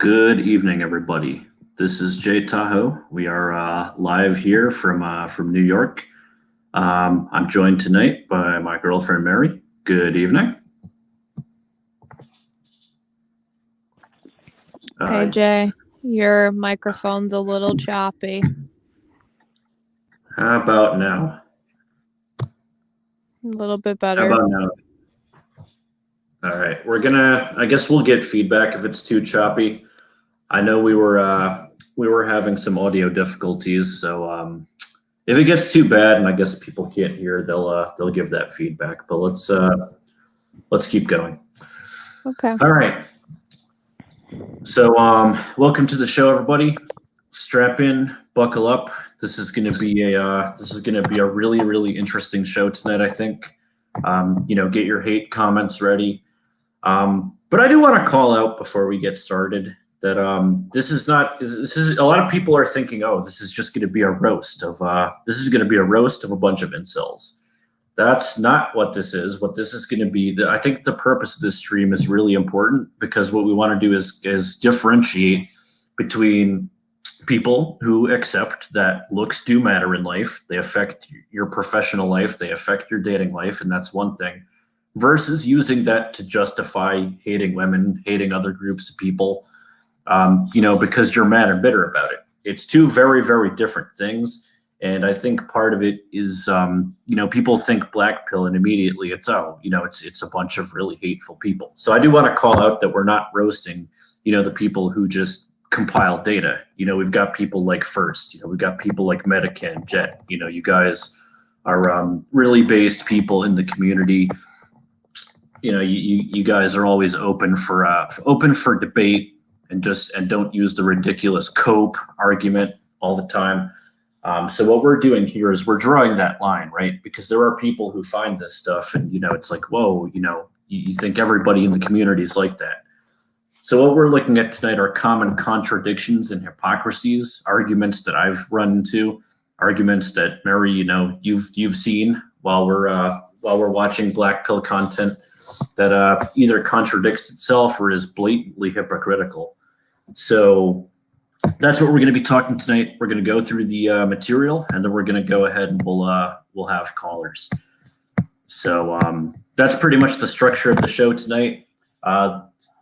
Good evening, everybody. This is Jay Tahoe. We are live here from New York. I'm joined tonight by my girlfriend Mary. Good evening. Hey Jay, your microphone's a little choppy. How about now? A little bit How better. about now? All right, I guess we'll get feedback if it's too choppy. I know we were having some audio difficulties, so if it gets too bad and I guess people can't hear, they'll give that feedback. But let's keep going. Okay. All right. So welcome to the show, everybody. Strap in, buckle up. This is going to be a really interesting show tonight. I think. Get your hate comments ready. But I do want to call out before we get started that this is a lot of people are thinking, oh, this is just going to be a roast of a bunch of incels. That's not what this is. What this is going to be, I think the purpose of this stream is really important because what we want to do is differentiate between people who accept that looks do matter in life. They affect your professional life. They affect your dating life. And that's one thing versus using that to justify hating women, hating other groups of people, because you're mad and bitter about it. It's two very different things. And I think part of it is, people think blackpill and immediately it's a bunch of really hateful people. So I do want to call out that we're not roasting, the people who just compile data. We've got people like First, we've got people like Medican, Jet, you guys are really based people in the community. You guys are always open for debate and don't use the ridiculous cope argument all the time. So what we're doing here is we're drawing that line, right? Because there are people who find this stuff and, it's like, whoa, you think everybody in the community is like that. So what we're looking at tonight are common contradictions and hypocrisies, arguments that I've run into, arguments that Mary, you've seen while we're watching blackpill content that either contradicts itself or is blatantly hypocritical. So that's what we're going to be talking tonight. We're going to go through the material, and then we're going to go ahead and we'll have callers. So that's pretty much the structure of the show tonight.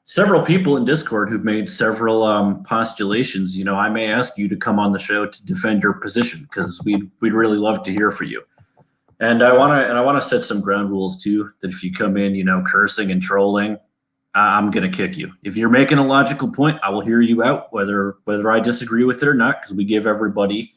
Several people in Discord who've made several postulations. I may ask you to come on the show to defend your position because we'd really love to hear from you. And I want to set some ground rules too. That if you come in, cursing and trolling, I'm gonna kick you. If you're making a logical point, I will hear you out, whether I disagree with it or not, because we give everybody,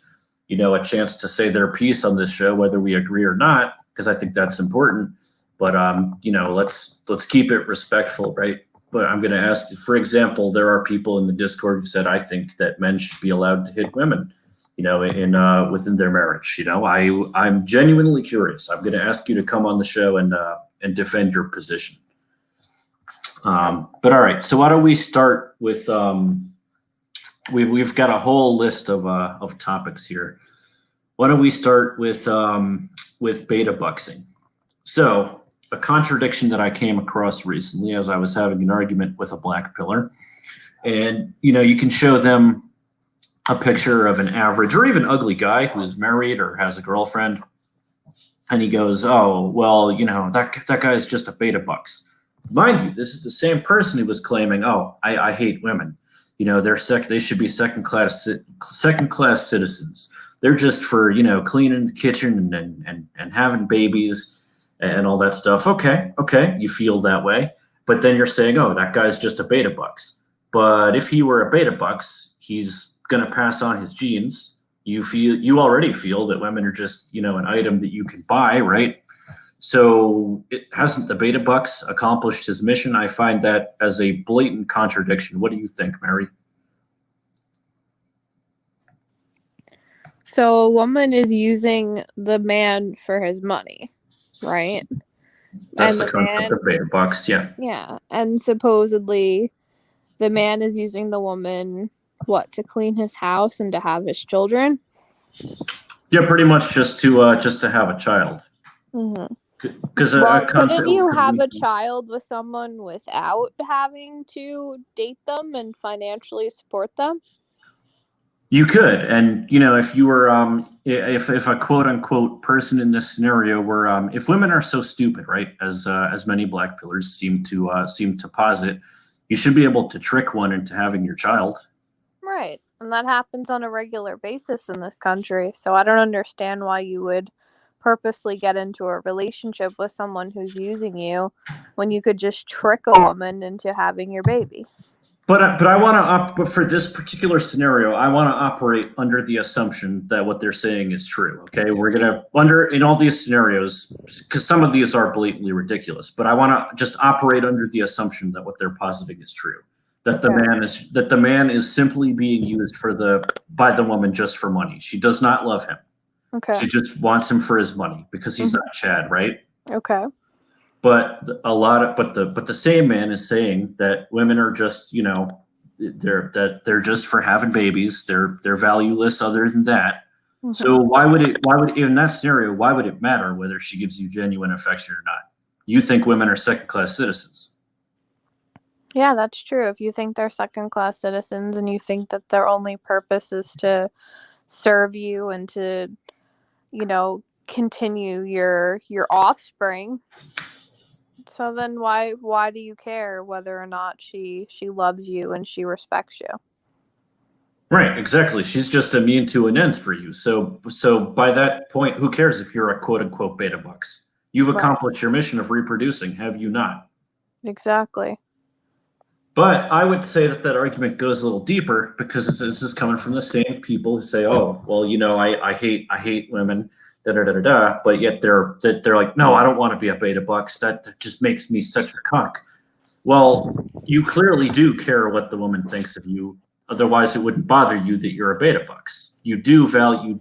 a chance to say their piece on this show, whether we agree or not, because I think that's important. But let's keep it respectful, right? But I'm gonna ask you, for example, there are people in the Discord who said I think that men should be allowed to hit women, within their marriage. I'm genuinely curious. I'm gonna ask you to come on the show and defend your position. But all right, so why don't we start with we've got a whole list of topics here. Why don't we start with beta buxing? So a contradiction that I came across recently as I was having an argument with a black pillar, and you can show them a picture of an average or even ugly guy who's married or has a girlfriend, and he goes, "Oh, well, that guy is just a beta bucks." Mind you, this is the same person who was claiming, "Oh, I hate women. They should be second class citizens. They're just for cleaning the kitchen and having babies and all that stuff." Okay, you feel that way, but then you're saying, "Oh, that guy's just a beta bucks." But if he were a beta bucks, he's gonna pass on his genes. You already feel that women are just an item that you can buy, right? So it hasn't the beta bucks accomplished his mission? I find that as a blatant contradiction. What do you think, Mary? So a woman is using the man for his money, right? That's the concept of beta bucks, yeah. Yeah, and supposedly the man is using the woman, to clean his house and to have his children? Yeah, pretty much just to have a child. Mm-hmm. Because Well, couldn't you have a child with someone without having to date them and financially support them? You could, and if you were, if a quote unquote person in this scenario were, if women are so stupid, right, as many black pillars seem to posit, you should be able to trick one into having your child. Right. And that happens on a regular basis in this country. So I don't understand why you would purposely get into a relationship with someone who's using you when you could just trick a woman into having your baby. But I want to but for this particular scenario, I want to operate under the assumption that what they're saying is true. Okay, we're gonna in all these scenarios, because some of these are blatantly ridiculous. But I want to just operate under the assumption that what they're positing is true. That the man is simply being used by the woman just for money. She does not love him. Okay. She just wants him for his money because he's not Chad, right? Okay. But the same man is saying that women are just they're just for having babies. They're valueless other than that. Mm-hmm. So why would in that scenario, why would it matter whether she gives you genuine affection or not? You think women are second-class citizens. Yeah, that's true. If you think they're second-class citizens and you think that their only purpose is to serve you and to, continue your offspring, so then why do you care whether or not she loves you and she respects you? Right, exactly. She's just a mean to an end for you. So by that point, who cares if you're a quote unquote beta bucks? You've accomplished your mission of reproducing, have you not? Exactly. But I would say that argument goes a little deeper because this is coming from the same people who say, "Oh, well, I hate women." But yet they're like, no, I don't want to be a beta bucks. That just makes me such a cuck. Well, you clearly do care what the woman thinks of you. Otherwise, it wouldn't bother you that you're a beta bucks. You do value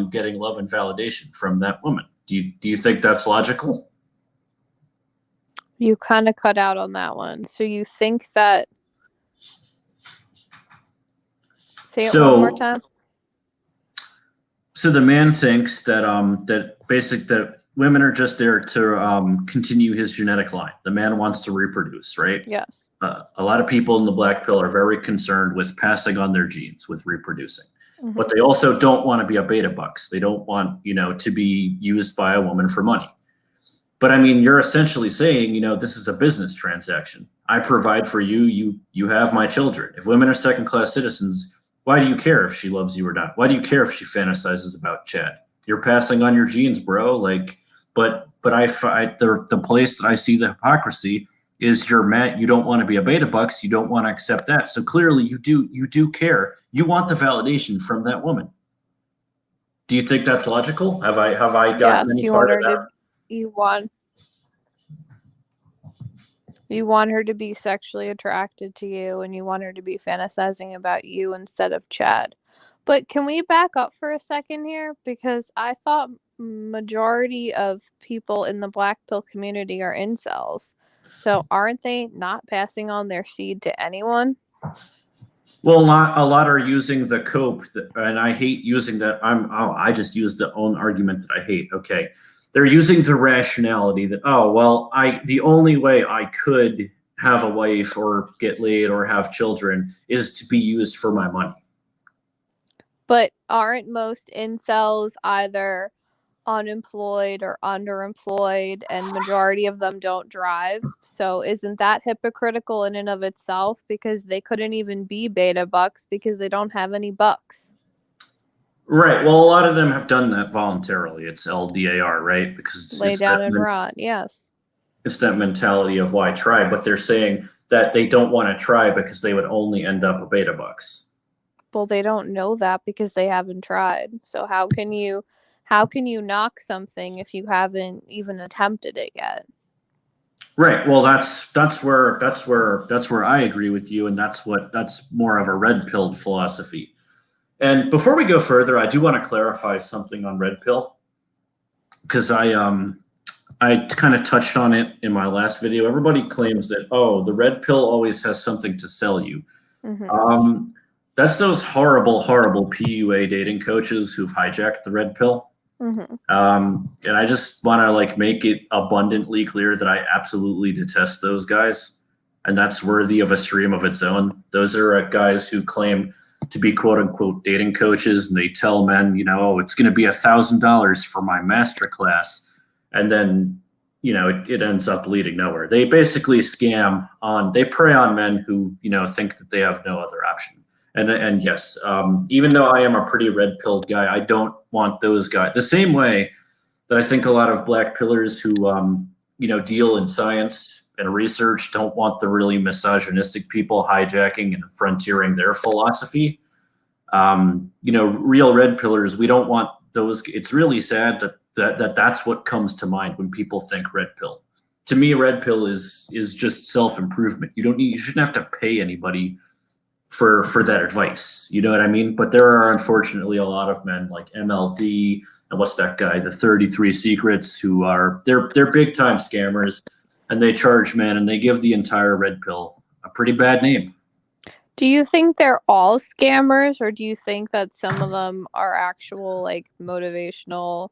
getting love and validation from that woman. Do you think that's logical? You kind of cut out on that one. So you think that? Say it one more time. So the man thinks that that women are just there to continue his genetic line. The man wants to reproduce, right? Yes. A lot of people in the black pill are very concerned with passing on their genes, with reproducing. Mm-hmm. But they also don't want to be a beta bucks. They don't want, to be used by a woman for money. But I mean, you're essentially saying, this is a business transaction. I provide for you, you have my children. If women are second-class citizens, why do you care if she loves you or not? Why do you care if she fantasizes about Chad? You're passing on your genes, bro. But the place that I see the hypocrisy is you're mad. You don't want to be a beta bucks. You don't want to accept that. So clearly you do care. You want the validation from that woman. Do you think that's logical? Have I gotten any part of that? You want her to be sexually attracted to you, and you want her to be fantasizing about you instead of Chad. But can we back up for a second here? Because I thought majority of people in the black pill community are incels. So aren't they not passing on their seed to anyone? Well, a lot are using the cope, and I hate using that. I just use the own argument that I hate. Okay. They're using the rationality that, the only way I could have a wife or get laid or have children is to be used for my money. But aren't most incels either unemployed or underemployed, and majority of them don't drive? So isn't that hypocritical in and of itself, because they couldn't even be beta bucks because they don't have any bucks? Right. Well, a lot of them have done that voluntarily. It's LDAR, right? Because lay down and rot. Yes. It's that mentality of why try, but they're saying that they don't want to try because they would only end up a beta bucks. Well, they don't know that because they haven't tried. So how can you knock something if you haven't even attempted it yet? Right. Well, that's where I agree with you, and that's more of a red pilled philosophy. And before we go further, I do want to clarify something on red pill, because I kind of touched on it in my last video. Everybody claims that, the red pill always has something to sell you. Mm-hmm. That's those horrible PUA dating coaches who've hijacked the red pill. And I just want to like make it abundantly clear that I absolutely detest those guys, and that's worthy of a stream of its own. Those are guys who claim to be quote unquote dating coaches, and they tell men, you know, oh, it's going to be $1,000 for my master class, and then you know it ends up leading nowhere. They basically scam on, they prey on men who you know think that they have no other option. And yes, even though I am a pretty red pilled guy, I don't want those guys the same way that I think a lot of black pillars who you know deal in science and research don't want the really misogynistic people hijacking and frontiering their philosophy. You know, real red pillars, we don't want those. It's really sad that that's what comes to mind when people think red pill. To me, red pill is just self improvement. You shouldn't have to pay anybody for that advice. You know what I mean? But there are unfortunately a lot of men like MLD and what's that guy, the 33 Secrets, who are they're big time scammers, and they charge men and they give the entire red pill a pretty bad name. Do you think they're all scammers, or do you think that some of them are actual like motivational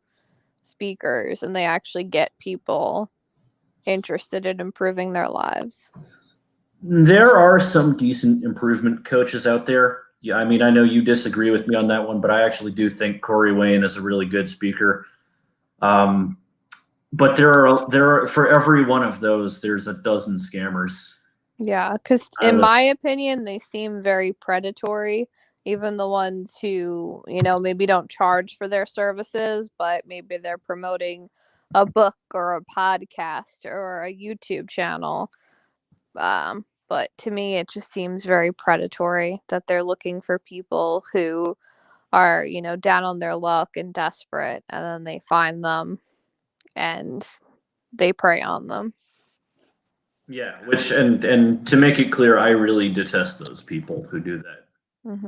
speakers and they actually get people interested in improving their lives? There are some decent improvement coaches out there. Yeah, I mean, I know you disagree with me on that one, but I actually do think Corey Wayne is a really good speaker. But there are for every one of those, there's a dozen scammers. Yeah, because in my opinion, they seem very predatory. Even the ones who, you know, maybe don't charge for their services, but maybe they're promoting a book or a podcast or a YouTube channel. But to me, it just seems very predatory that they're looking for people who are, you know, down on their luck and desperate, and then they find them and they prey on them. Yeah, which and to make it clear, I really detest those people who do that. Mm-hmm.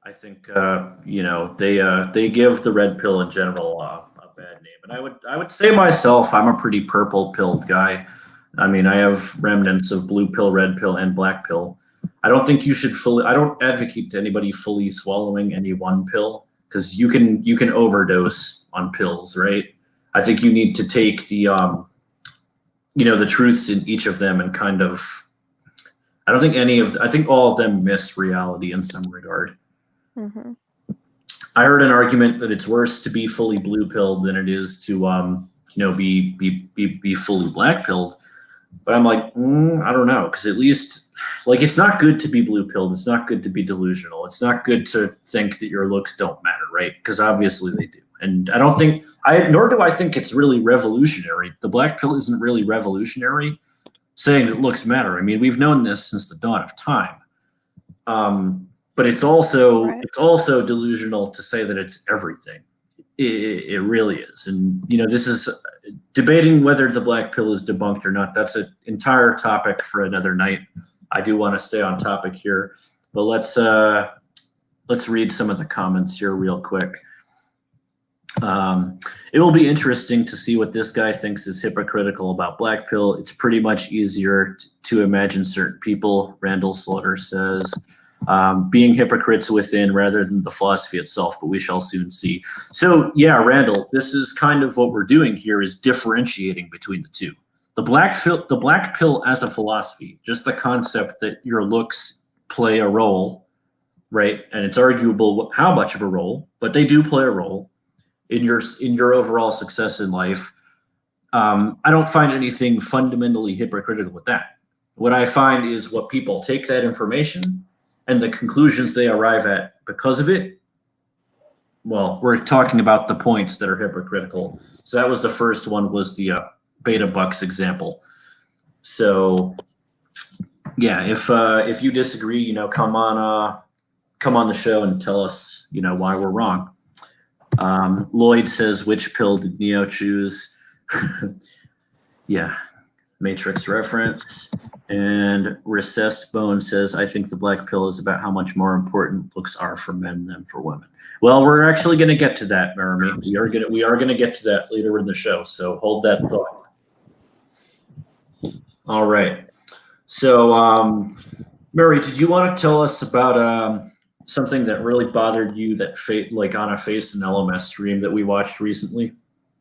I think you know they give the red pill in general a bad name, and I would say myself I'm a pretty purple pilled guy. I mean, I have remnants of blue pill, red pill, and black pill. I don't think you should fully. I don't advocate to anybody fully swallowing any one pill because you can overdose on pills, right? I think you need to take the you know the truths in each of them and kind of. I don't think I think all of them miss reality in some regard. Mm-hmm. I heard an argument that it's worse to be fully blue pilled than it is to you know be fully black pilled. But I'm like, I don't know, because at least, like, it's not good to be blue pilled. It's not good to be delusional. It's not good to think that your looks don't matter, right? Because obviously they do. And I don't think, nor do I think it's really revolutionary. The black pill isn't really revolutionary, saying that looks matter. I mean, we've known this since the dawn of time. But it's also delusional to say that it's everything. It really is. And, you know, this is debating whether the black pill is debunked or not. That's an entire topic for another night. I do want to stay on topic here, but let's read some of the comments here real quick. It will be interesting to see what this guy thinks is hypocritical about black pill. It's pretty much easier to imagine certain people, Randall Slaughter says. Being hypocrites within rather than the philosophy itself, but we shall soon see. So yeah, Randall, this is kind of what we're doing here, is differentiating between the two. The black pill as a philosophy, just the concept that your looks play a role, right? And it's arguable how much of a role, but they do play a role in your overall success in life. I don't find anything fundamentally hypocritical with that. What I find is what people take that information and the conclusions they arrive at because of it. Well, we're talking about the points that are hypocritical. So that was the first one, was the beta bucks example. So yeah, if you disagree, you know, come on the show and tell us, you know, why we're wrong. Lloyd says, which pill did Neo choose? Yeah, Matrix reference. And Recessed Bone says, I think the black pill is about how much more important looks are for men than for women. Well, we're actually going to get to that, Maramy. We are going to get to that later in the show, so hold that thought. All right. So, Mary, did you want to tell us about something that really bothered you that like on a Face and LMS stream that we watched recently?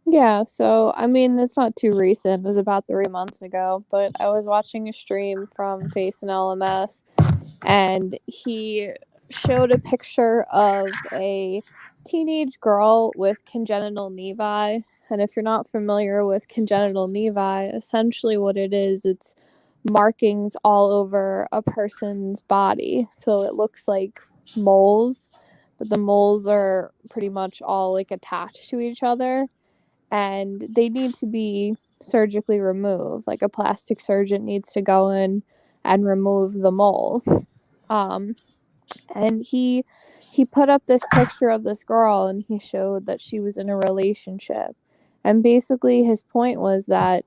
Yeah, so I mean, it's not too recent. It was about 3 months ago, but I was watching a stream from Face and LMS, and he showed a picture of a teenage girl with congenital nevi. And if you're not familiar with congenital nevi, essentially what it is, it's markings all over a person's body. So it looks like moles, but the moles are pretty much all like attached to each other, and they need to be surgically removed. Like a plastic surgeon needs to go in and remove the moles. Um, and he put up this picture of this girl, and he showed that she was in a relationship. And basically his point was that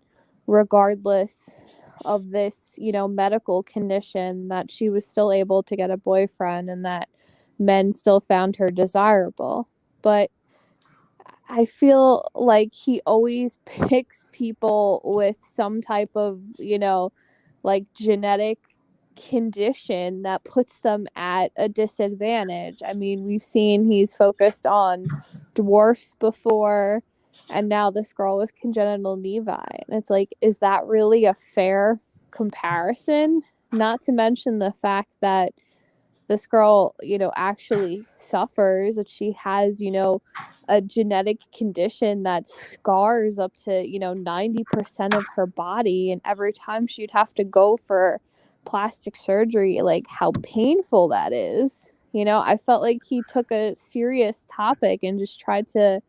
regardless of this, medical condition, that she was still able to get a boyfriend and that men still found her desirable. But I feel like he always picks people with some type of, like genetic condition that puts them at a disadvantage. I mean, we've seen he's focused on dwarfs before, and now this girl with congenital nevi. And it's like, is that really a fair comparison? Not to mention the fact that this girl, actually suffers, that she has, a genetic condition that scars up to, 90% of her body. And every time she'd have to go for plastic surgery, like how painful that is. I felt like he took a serious topic and just tried to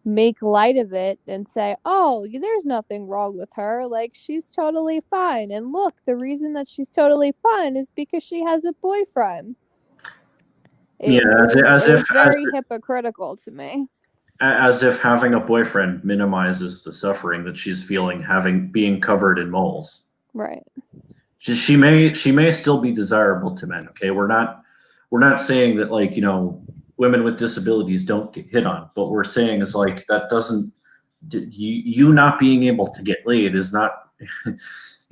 make light of it and say, oh, there's nothing wrong with her. Like, she's totally fine. And look, the reason that she's totally fine is because she has a boyfriend. Yeah, It was very hypocritical to me. as if having a boyfriend minimizes the suffering that she's feeling being covered in moles. Right. She may still be desirable to men. Okay, we're not saying that, like, women with disabilities don't get hit on. But what we're saying is, like, that doesn't, you not being able to get laid is not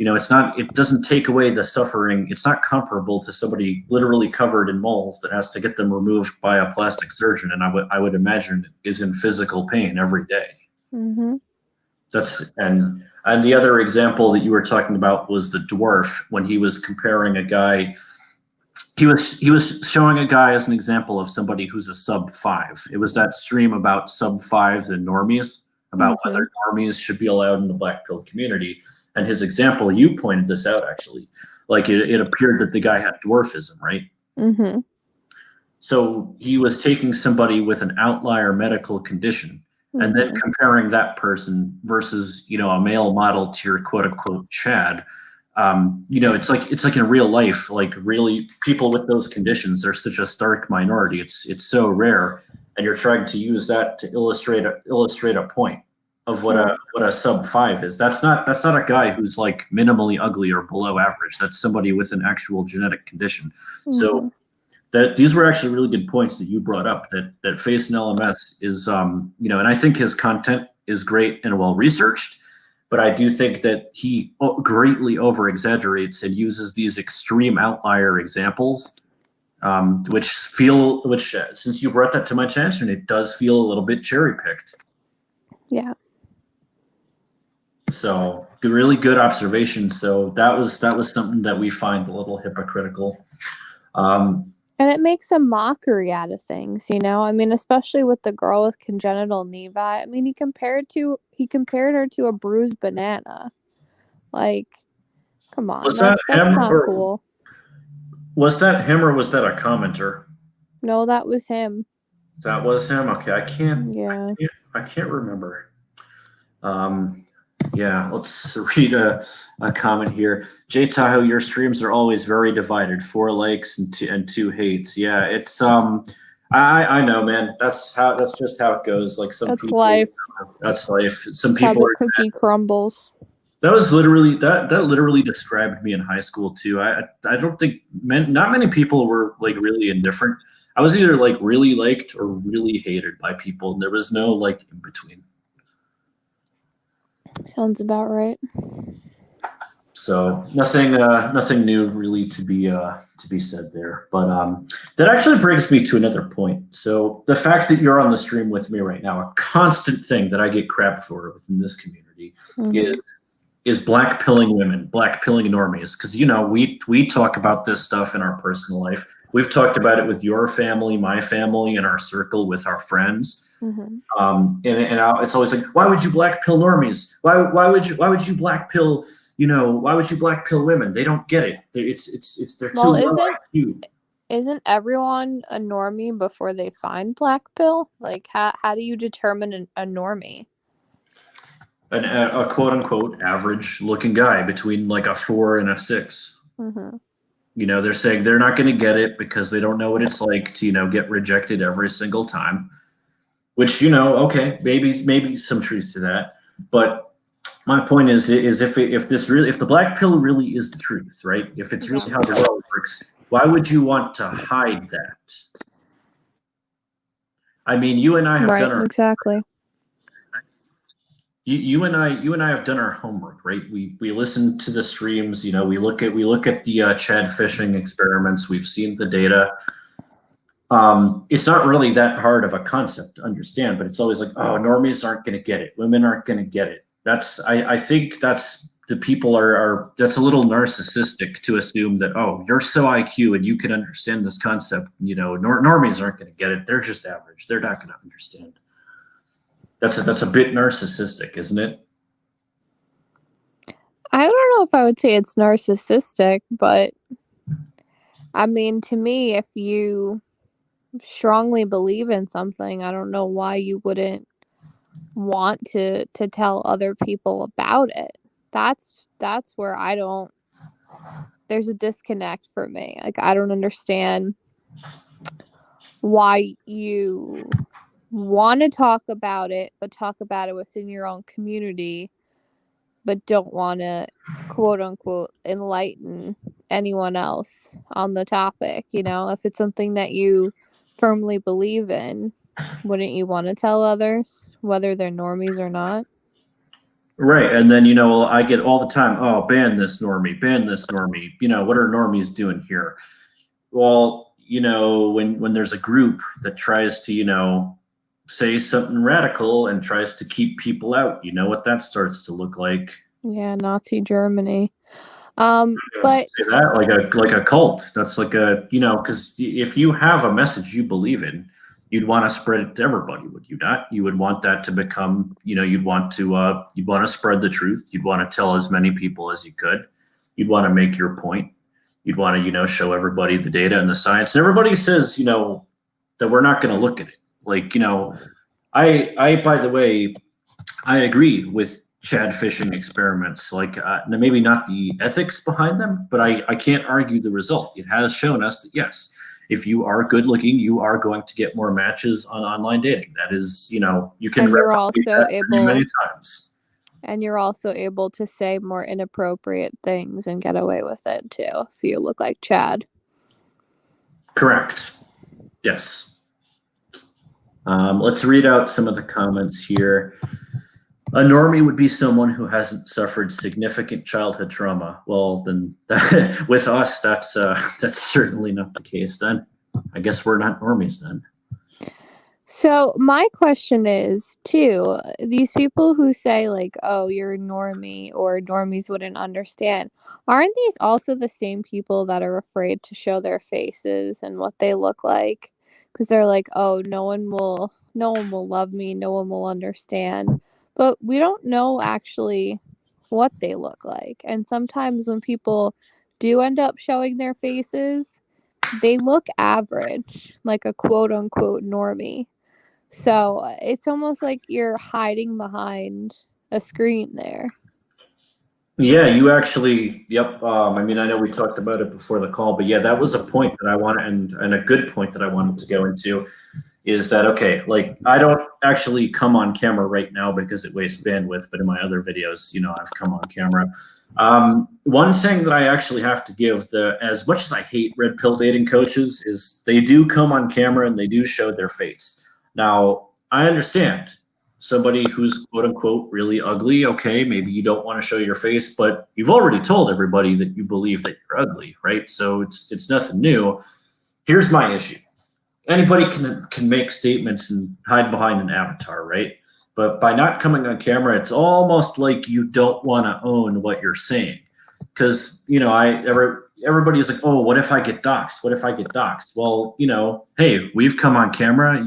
it doesn't take away the suffering. It's not comparable to somebody literally covered in moles that has to get them removed by a plastic surgeon, and I would imagine is in physical pain every day. Mm-hmm. And the other example that you were talking about was the dwarf, when he was comparing a guy. He was showing a guy as an example of somebody who's a sub 5. It was that stream about sub 5s and normies, about whether normies should be allowed in the black pill community. And his example, you pointed this out actually, like it appeared that the guy had dwarfism, right? Mm-hmm. So he was taking somebody with an outlier medical condition and then comparing that person versus, a male model to your quote unquote Chad. It's like in real life, like really people with those conditions are such a stark minority. It's so rare, and you're trying to use that to illustrate a point of what a sub 5 is. That's not a guy who's like minimally ugly or below average. That's somebody with an actual genetic condition. So these were actually really good points that you brought up. That Face and LMS is and I think his content is great and well researched. But I do think that he greatly over exaggerates and uses these extreme outlier examples, which since you brought that to my attention, it does feel a little bit cherry picked. Yeah. So really good observation. So that was something that we find a little hypocritical. And it makes a mockery out of things, I mean, especially with the girl with congenital nevi. I mean, he compared her to a bruised banana. Like, come on, that's not cool. Was that him or was that a commenter? No, that was him. That was him. Okay, I can't remember. Yeah, let's read a comment here. J Tahoe, your streams are always very divided. 4 likes and 2 hates. Yeah, it's I know, man. That's just how it goes. Like that's people, life. That's life. Some people the cookie crumbles. That was literally that literally described me in high school too. I don't think not many people were like really indifferent. I was either like really liked or really hated by people, and there was no like in between. Sounds about right. So nothing new really to be said there. But that actually brings me to another point. So the fact that you're on the stream with me right now, a constant thing that I get crap for within this community is black pilling women, black pilling normies. Because we talk about this stuff in our personal life. We've talked about it with your family, my family, in our circle with our friends. It's always like, why would you black pill normies? Why would you black pill? Why would you black pill women? They don't get it. They're too low IQ. Isn't everyone a normie before they find black pill? Like, how do you determine a normie? A quote unquote average looking guy between like a 4 and a 6. They're saying they're not going to get it because they don't know what it's like to get rejected every single time. Which okay, maybe some truth to that, but my point is if the black pill really is the truth, right? If it's really how the world works, why would you want to hide that? I mean, you and I have done our exactly. You and I have done our homework, right? We listen to the streams. We look at the Chad fishing experiments. We've seen the data. It's not really that hard of a concept to understand, but it's always like, oh, normies aren't going to get it. Women aren't going to get it. I think that's the people that's a little narcissistic to assume that, oh, you're so IQ and you can understand this concept. Normies aren't going to get it. They're just average. They're not going to understand. That's a bit narcissistic, isn't it? I don't know if I would say it's narcissistic, but I mean, to me, if you strongly believe in something, I don't know why you wouldn't want to tell other people about it. That's where there's a disconnect for me. Like, I don't understand why you want to talk about it, but talk about it within your own community, but don't want to quote unquote enlighten anyone else on the topic. If it's something that you firmly believe in, wouldn't you want to tell others whether they're normies or not? Right. And then I get all the time, oh, ban this normie. What are normies doing here? Well, when there's a group that tries to say something radical and tries to keep people out, what that starts to look like. Yeah, Nazi Germany. But say that like a cult. That's like because if you have a message you believe in, you'd want to spread it to everybody, would you not? You would want that to become, you'd want to spread the truth. You'd want to tell as many people as you could. You'd want to make your point. You'd want to, show everybody the data and the science. And everybody says, that we're not going to look at it. Like, I by the way, I agree with Chad fishing experiments, like maybe not the ethics behind them, but I can't argue the result. It has shown us that yes, if you are good looking, you are going to get more matches on online dating. That is, you can. And you're also able many times. And you're also able to say more inappropriate things and get away with it too if you look like Chad. Correct. Yes. Let's read out some of the comments here. A normie would be someone who hasn't suffered significant childhood trauma. Well, then with us, that's certainly not the case. Then I guess we're not normies then. So my question is too, these people who say like, oh, you're a normie or normies wouldn't understand, aren't these also the same people that are afraid to show their faces and what they look like? Because they're like, oh, no one will love me, no one will understand. But we don't know actually what they look like. And sometimes when people do end up showing their faces, they look average, like a quote unquote normie. So it's almost like you're hiding behind a screen there. Yeah, you actually, yep. I mean, I know we talked about it before the call, but yeah, that was a point that I wanted, and a good point that I wanted to go into. Is that okay? Like, I don't actually come on camera right now because it wastes bandwidth, but in my other videos, I've come on camera. One thing that I actually have to give, as much as I hate red pill dating coaches, is they do come on camera and they do show their face. Now, I understand somebody who's quote unquote really ugly, okay, maybe you don't want to show your face, but you've already told everybody that you believe that you're ugly, right? So it's nothing new. Here's my issue. Anybody can make statements and hide behind an avatar, right? But by not coming on camera, it's almost like you don't want to own what you're saying. Because, everybody's like, oh, what if I get doxxed? What if I get doxxed? Well, hey, we've come on camera.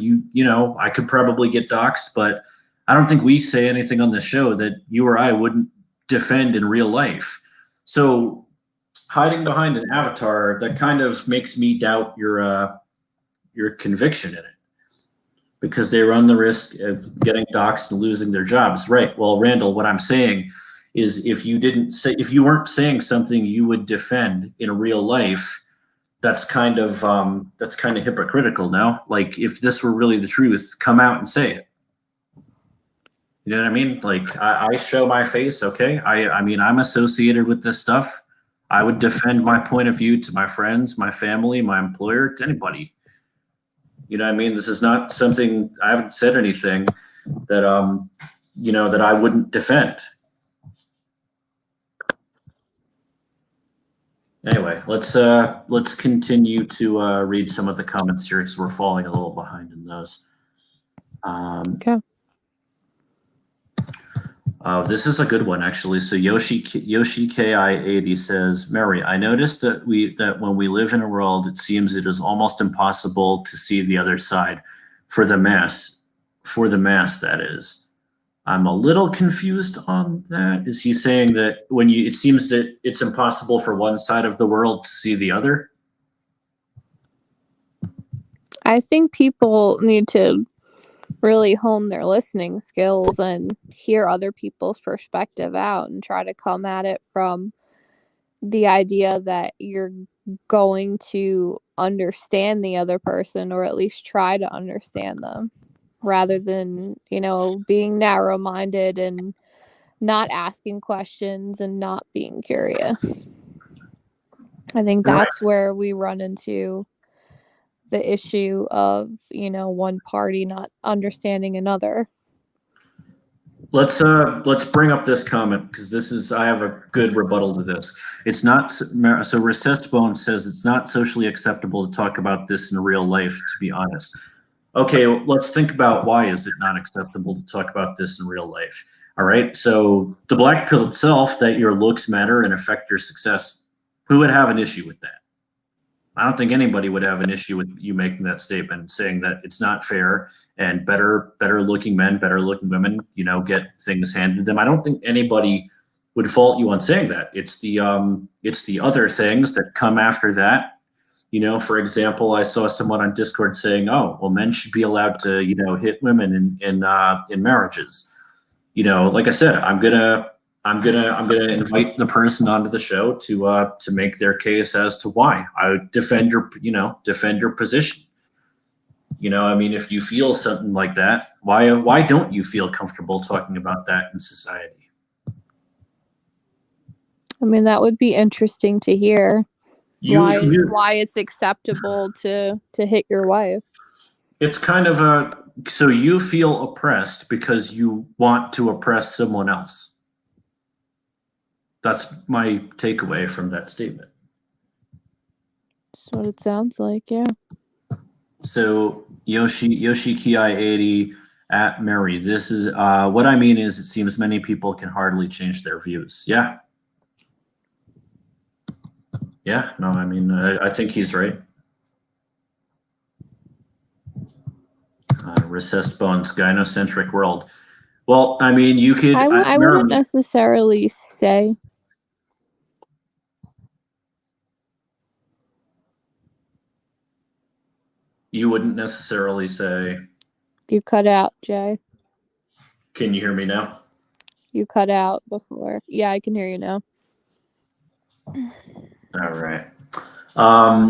I could probably get doxxed, but I don't think we say anything on the show that you or I wouldn't defend in real life. So hiding behind an avatar, that kind of makes me doubt your conviction in it, because they run the risk of getting doxxed and losing their jobs. Right. Well, Randall, what I'm saying is if you weren't saying something you would defend in real life, that's kind of hypocritical now. Like, if this were really the truth, come out and say it. You know what I mean? Like, I show my face, okay? I mean, I'm associated with this stuff. I would defend my point of view to my friends, my family, my employer, to anybody. You know what I mean? This is not something, I haven't said anything that that I wouldn't defend. Anyway, let's continue to read some of the comments here, because we're falling a little behind in those. Okay. This is a good one, actually. So Yoshi KI80 says, Mary, I noticed that when we live in a world, it seems it is almost impossible to see the other side for the mass, that is. I'm a little confused on that. Is he saying that it seems that it's impossible for one side of the world to see the other? I think people need to really hone their listening skills and hear other people's perspective out and try to come at it from the idea that you're going to understand the other person, or at least try to understand them, rather than, being narrow-minded and not asking questions and not being curious. I think that's where we run into the issue of, one party not understanding another. Let's bring up this comment, because I have a good rebuttal to this. It's not so. Recessed Bone says it's not socially acceptable to talk about this in real life, to be honest. Okay, let's think about why is it not acceptable to talk about this in real life. All right, so the black pill itself, that your looks matter and affect your success, who would have an issue with that? I don't think anybody would have an issue with you making that statement, saying that it's not fair and better looking men, better looking women, get things handed to them. I don't think anybody would fault you on saying that. It's the other things that come after that. For example, I saw someone on Discord saying, "Oh, well, men should be allowed to, hit women in marriages." Like I said, I'm gonna invite the person onto the show to make their case as to why. I would defend your position. I mean, if you feel something like that, why don't you feel comfortable talking about that in society? I mean, that would be interesting to hear. Why it's acceptable to hit your wife. It's kind of so you feel oppressed because you want to oppress someone else. That's my takeaway from that statement. That's what it sounds like, yeah. So Yoshi Ki 80 at Mary. This is what I mean is, it seems many people can hardly change their views. Yeah. Yeah, no, I mean, I think he's right. Recessed bones, gynocentric world. Well, I mean, you could. I wouldn't necessarily say. You wouldn't necessarily say. You cut out, Jay. Can you hear me now? You cut out before. Yeah, I can hear you now. All right.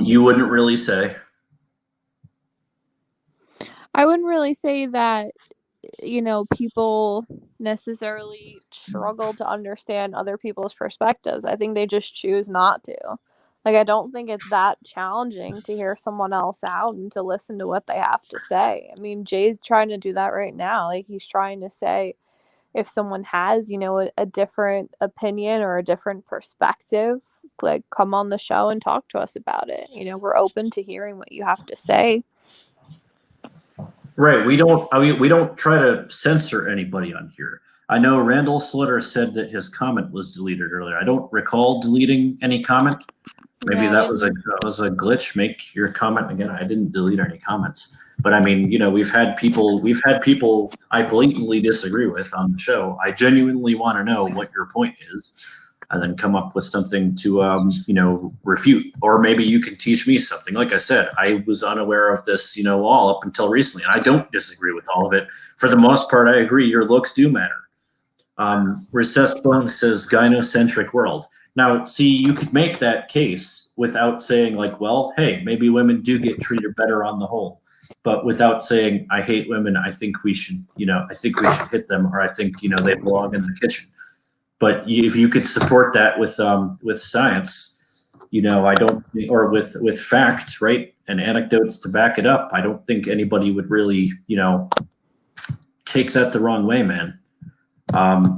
You wouldn't really say. I wouldn't really say that, people necessarily struggle to understand other people's perspectives. I think they just choose not to. Like, I don't think it's that challenging to hear someone else out and to listen to what they have to say. I mean, Jay's trying to do that right now. Like, he's trying to say, if someone has, a different opinion or a different perspective, like, come on the show and talk to us about it. We're open to hearing what you have to say. Right. We don't try to censor anybody on here. I know Randall Slutter said that his comment was deleted earlier. I don't recall deleting any comment. Maybe Yeah, that was a glitch. Make your comment again. I didn't delete any comments. But I mean, we've had people I blatantly disagree with on the show. I genuinely want to know what your point is, and then come up with something to refute. Or maybe you can teach me something. Like I said, I was unaware of this, all up until recently, and I don't disagree with all of it. For the most part, I agree. Your looks do matter. Recessed Bone says gynocentric world. Now, see, you could make that case without saying like, well, hey, maybe women do get treated better on the whole, but without saying, I hate women. I think we should hit them, or I think, they belong in the kitchen. But if you could support that with science, I don't, or with fact, right, and anecdotes to back it up, I don't think anybody would really, take that the wrong way, man.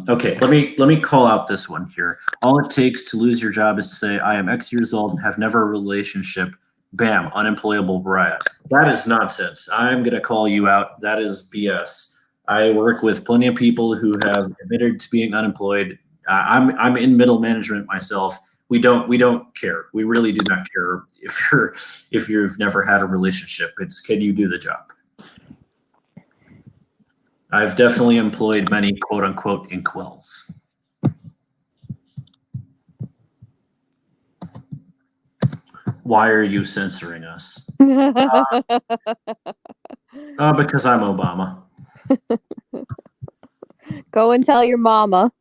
Okay, let me call out this one here. All it takes to lose your job is to say, I am X years old and have never a relationship. Bam, unemployable Mariah. That is nonsense. I'm going to call you out. That is BS. I work with plenty of people who have admitted to being unemployed. I'm in middle management myself. We don't care. We really do not care if you've never had a relationship. It's, can you do the job? I've definitely employed many quote unquote inkwells. Why are you censoring us? Because I'm Obama. Go and tell your mama.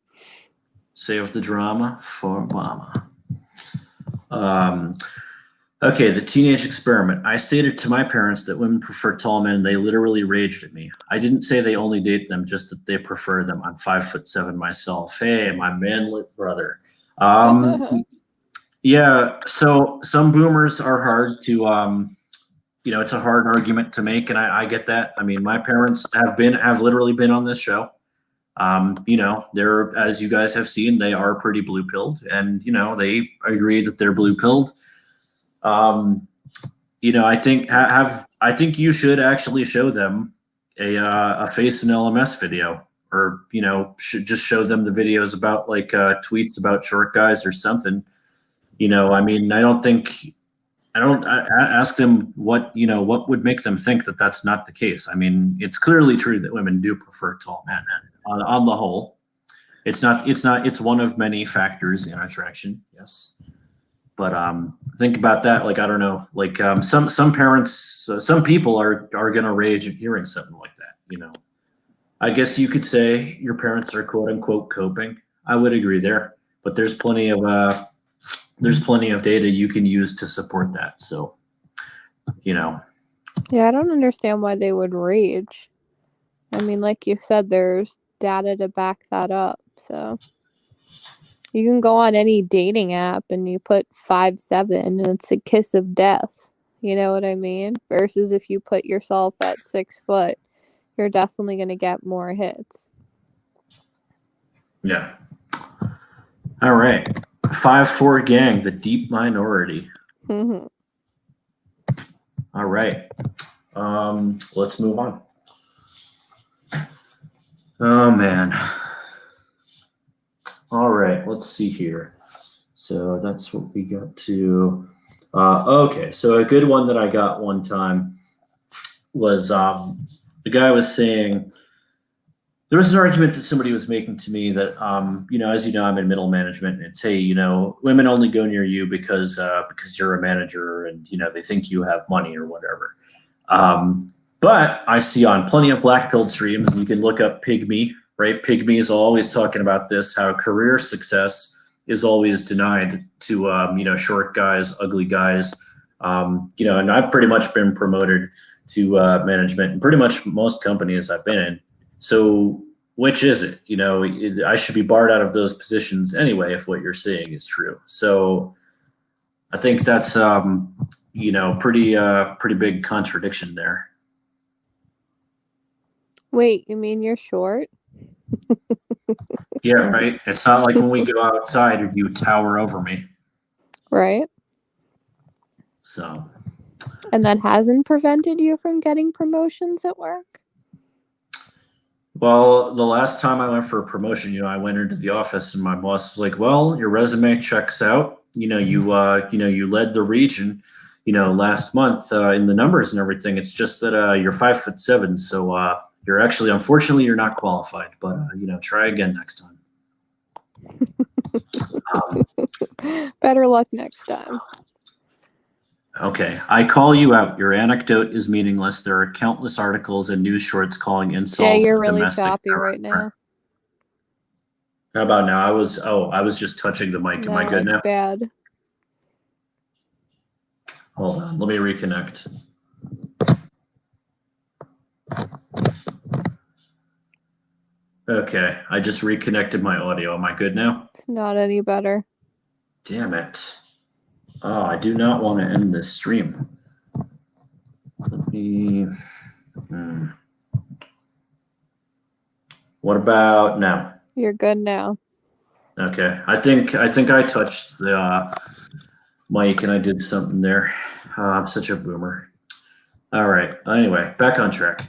Save the drama for mama. Okay, the teenage experiment. I stated to my parents that women prefer tall men. They literally raged at me. I didn't say they only date them, just that they prefer them. I'm 5'7" myself. Hey, my manlit brother. Yeah, so some boomers are hard to, it's a hard argument to make, and I get that. I mean, my parents have literally been on this show. They're, as you guys have seen, they are pretty blue pilled, and they agree that they're blue pilled. I think you should actually show them a face and LMS video, or should just show them the videos about like tweets about short guys or something. I mean, I ask them what would make them think that that's not the case. I mean, it's clearly true that women do prefer tall men on the whole. It's one of many factors in attraction. Yes. But think about that. Like, I don't know, like some parents, some people are going to rage at hearing something like that. I guess you could say your parents are quote unquote coping. I would agree there, but there's plenty of data you can use to support that. So, Yeah, I don't understand why they would rage. I mean, like you said, there's data to back that up. So you can go on any dating app and you put 5'7" and it's a kiss of death. You know what I mean? Versus if you put yourself at 6 foot, you're definitely going to get more hits. Yeah. All right. 5'4" gang, the deep minority. Mm-hmm. All right. Let's move on. Oh man. All right, let's see here. So that's what we got to. Okay, so a good one that I got one time was the guy was saying, there was an argument that somebody was making to me that, as you know, I'm in middle management, and it's, hey, women only go near you because you're a manager, and they think you have money or whatever. But I see on plenty of blackpill streams, and you can look up Pygmy, right? Pygmy is always talking about this, how career success is always denied to short guys, ugly guys, and I've pretty much been promoted to management in pretty much most companies I've been in. So which is it? I should be barred out of those positions anyway if what you're saying is true. So I think that's pretty big contradiction there. Wait, you mean you're short? Yeah, right. It's not like when we go outside, you tower over me. Right. So. And that hasn't prevented you from getting promotions at work? Well, the last time I went for a promotion, I went into the office and my boss was like, "Well, your resume checks out. You led the region, last month in the numbers and everything. It's just that you're 5'7", so you're actually, unfortunately, you're not qualified. But try again next time." Better luck next time. Okay, I call you out. Your anecdote is meaningless. There are countless articles and news shorts calling insults. Jay, you're really choppy right now. How about now? I was just touching the mic. Am I good now? It's bad. Hold on, let me reconnect. Okay, I just reconnected my audio. Am I good now? It's not any better. Damn it. Oh, I do not want to end this stream. Let me. What about now? You're good now. Okay, I think I touched the mic and I did something there. I'm such a boomer. All right. Anyway, back on track.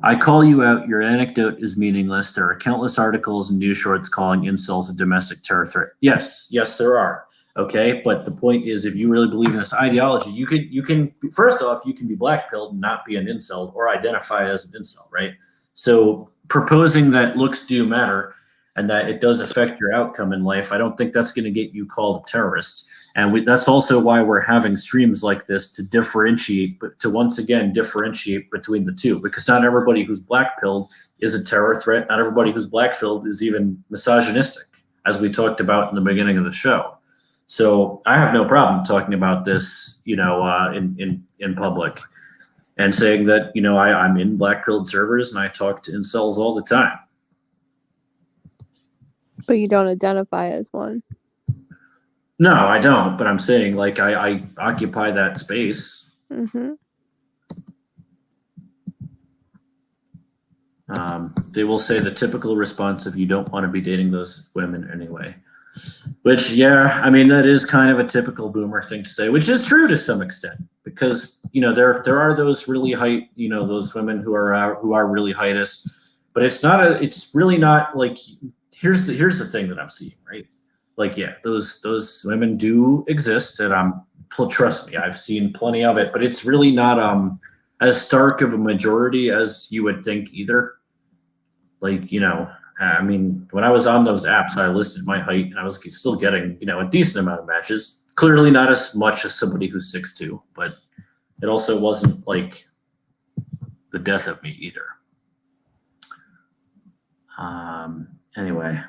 I call you out. Your anecdote is meaningless. There are countless articles and news shorts calling incels a domestic terror threat. Yes, there are. Okay, but the point is, if you really believe in this ideology, you can first off, you can be blackpilled and not be an incel or identify as an incel, right? So proposing that looks do matter and that it does affect your outcome in life, I don't think that's going to get you called a terrorist. And that's also why we're having streams like this to differentiate, but to once again differentiate between the two, because not everybody who's blackpilled is a terror threat. Not everybody who's blackpilled is even misogynistic, as we talked about in the beginning of the show. So I have no problem talking about this, in public and saying that, I'm in black-pilled servers and I talk to incels all the time. But you don't identify as one. No, I don't. But I'm saying, like, I occupy that space. Mm-hmm. They will say the typical response of you don't want to be dating those women anyway. Which, yeah, I mean, that is kind of a typical boomer thing to say, which is true to some extent, because there are those really those women who are really heightist, but it's really not like, here's the thing that I'm seeing, right? Like, yeah, those women do exist, and trust me, I've seen plenty of it, but it's really not as stark of a majority as you would think either. Like, I mean, when I was on those apps, I listed my height, and I was still getting, a decent amount of matches. Clearly not as much as somebody who's 6'2", but it also wasn't like the death of me either. Anyway.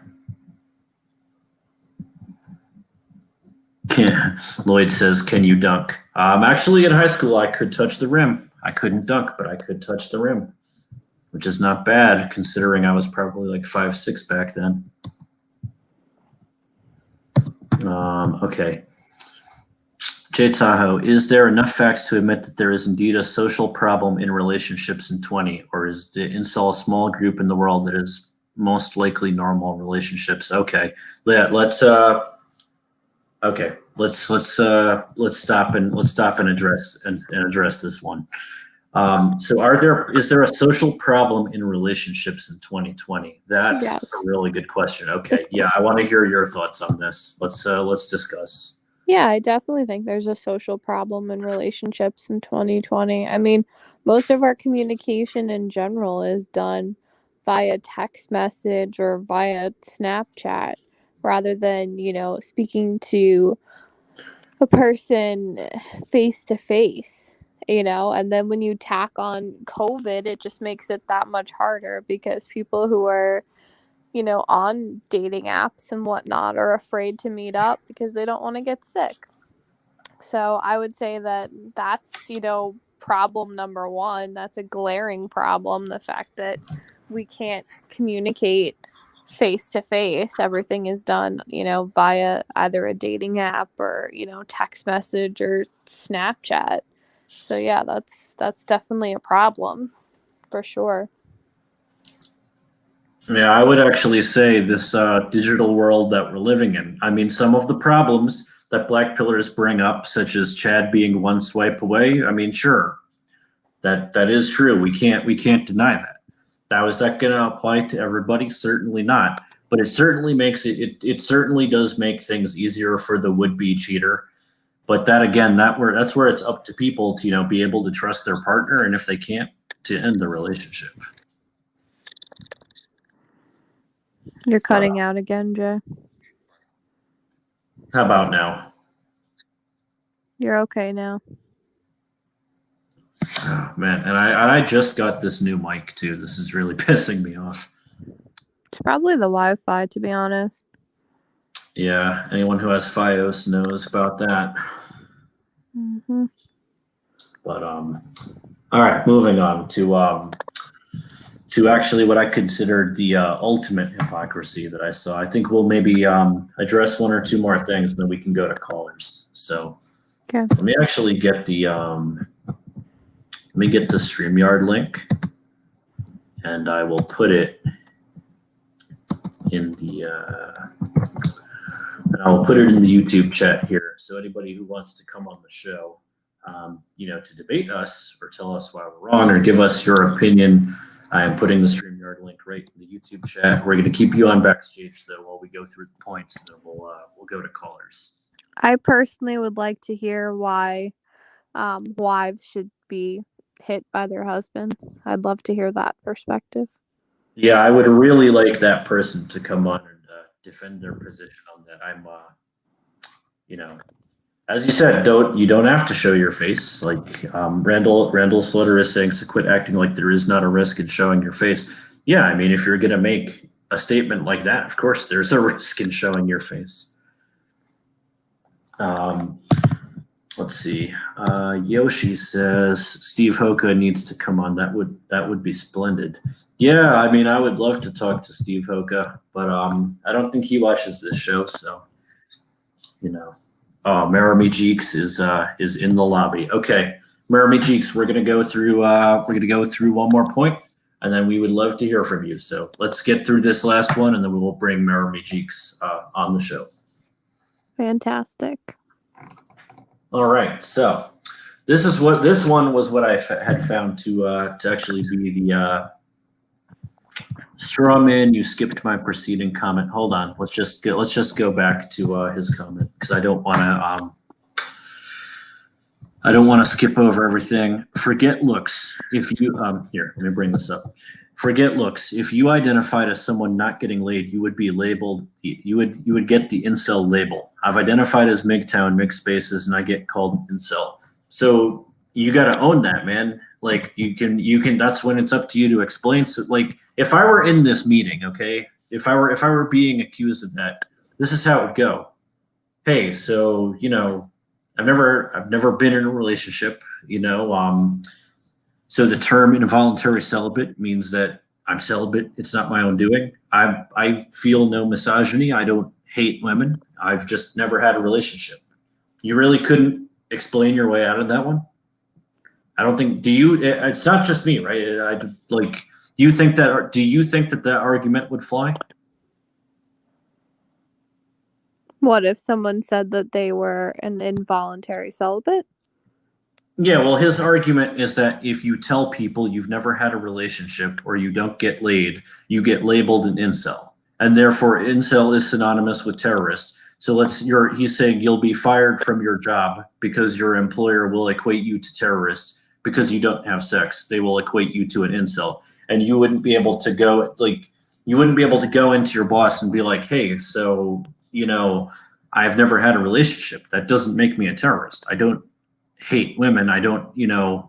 Lloyd says, "Can you dunk?" Actually, in high school, I could touch the rim. I couldn't dunk, but I could touch the rim, which is not bad considering I was probably like 5'6" back then. Okay. J Tahoe, is there enough facts to admit that there is indeed a social problem in relationships in 20, or is the incel a small group in the world that is most likely normal relationships? Okay. Yeah, let's stop and address this one. So is there a social problem in relationships in 2020? That's Yes. a really good question. Okay. Yeah, I want to hear your thoughts on this. Let's discuss. Yeah, I definitely think there's a social problem in relationships in 2020. I mean, most of our communication in general is done via text message or via Snapchat rather than, speaking to a person face to face, and then when you tack on COVID, it just makes it that much harder because people who are on dating apps and whatnot are afraid to meet up because they don't want to get sick. So I would say that that's, problem number one. That's a glaring problem. The fact that we can't communicate face to face. Everything is done, via either a dating app or, text message or Snapchat. So yeah, that's definitely a problem for sure. Yeah, I would actually say this digital world that we're living in. I mean, some of the problems that black pillars bring up, such as Chad being one swipe away. I mean, sure, that is true. We can't deny that. Now, is that going to apply to everybody? Certainly not. But it certainly makes it certainly does make things easier for the would-be cheater. But that again, that's where it's up to people to be able to trust their partner, and if they can't, to end the relationship. You're cutting out again, Jay. How about now? You're okay now. Oh, man, and I just got this new mic too. This is really pissing me off. It's probably the Wi-Fi, to be honest. Yeah, anyone who has FiOS knows about that. Mm-hmm. But all right, moving on to actually what I considered the ultimate hypocrisy that I saw. I think we'll maybe address one or two more things, and then we can go to callers. So Okay. let me actually get the StreamYard link, and I will put it in the YouTube chat here. So anybody who wants to come on the show, to debate us or tell us why we're wrong or give us your opinion, I am putting the StreamYard link right in the YouTube chat. We're going to keep you on backstage though while we go through the points, and then we'll go to callers. I personally would like to hear why wives should be hit by their husbands. I'd love to hear that perspective. Yeah, I would really like that person to come on and defend their position on that. I'm, as you said, you don't have to show your face. Like Randall Slaughter is saying, so quit acting like there is not a risk in showing your face. Yeah, I mean, if you're gonna make a statement like that, of course there's a risk in showing your face. Let's see. Yoshi says Steve Hoka needs to come on. That would be splendid. Yeah, I mean, I would love to talk to Steve Hoka, but I don't think he watches this show, so Oh, Maramy Jeeks is in the lobby. Okay, Maramy Jeeks, we're gonna go through one more point, and then we would love to hear from you. So let's get through this last one, and then we will bring Maramy Jeeks on the show. Fantastic. All right, so this one was what I had found to actually be the straw man. You skipped my preceding comment. Hold on, let's just go back to his comment because I don't want to skip over everything. Forget looks. If you here, let me bring this up. Forget looks. If you identified as someone not getting laid, you would be labeled. You would get the incel label. I've identified as MGTOW, mixed spaces, and I get called incel. So you got to own that, man. Like you can. That's when it's up to you to explain. So, like if I were in this meeting, okay, if I were being accused of that, this is how it would go. Hey, so I've never been in a relationship, so the term involuntary celibate means that I'm celibate. It's not my own doing. I feel no misogyny. I don't hate women. I've just never had a relationship. You really couldn't explain your way out of that one? I don't think. Do you? It's not just me, right? Do you think that argument would fly? What if someone said that they were an involuntary celibate? Yeah, well, his argument is that if you tell people you've never had a relationship or you don't get laid, you get labeled an incel, and therefore incel is synonymous with terrorist. So he's saying you'll be fired from your job because your employer will equate you to terrorist because you don't have sex. They will equate you to an incel, and you wouldn't be able to go into your boss and be like, hey, so I've never had a relationship. That doesn't make me a terrorist. I don't hate women. I don't,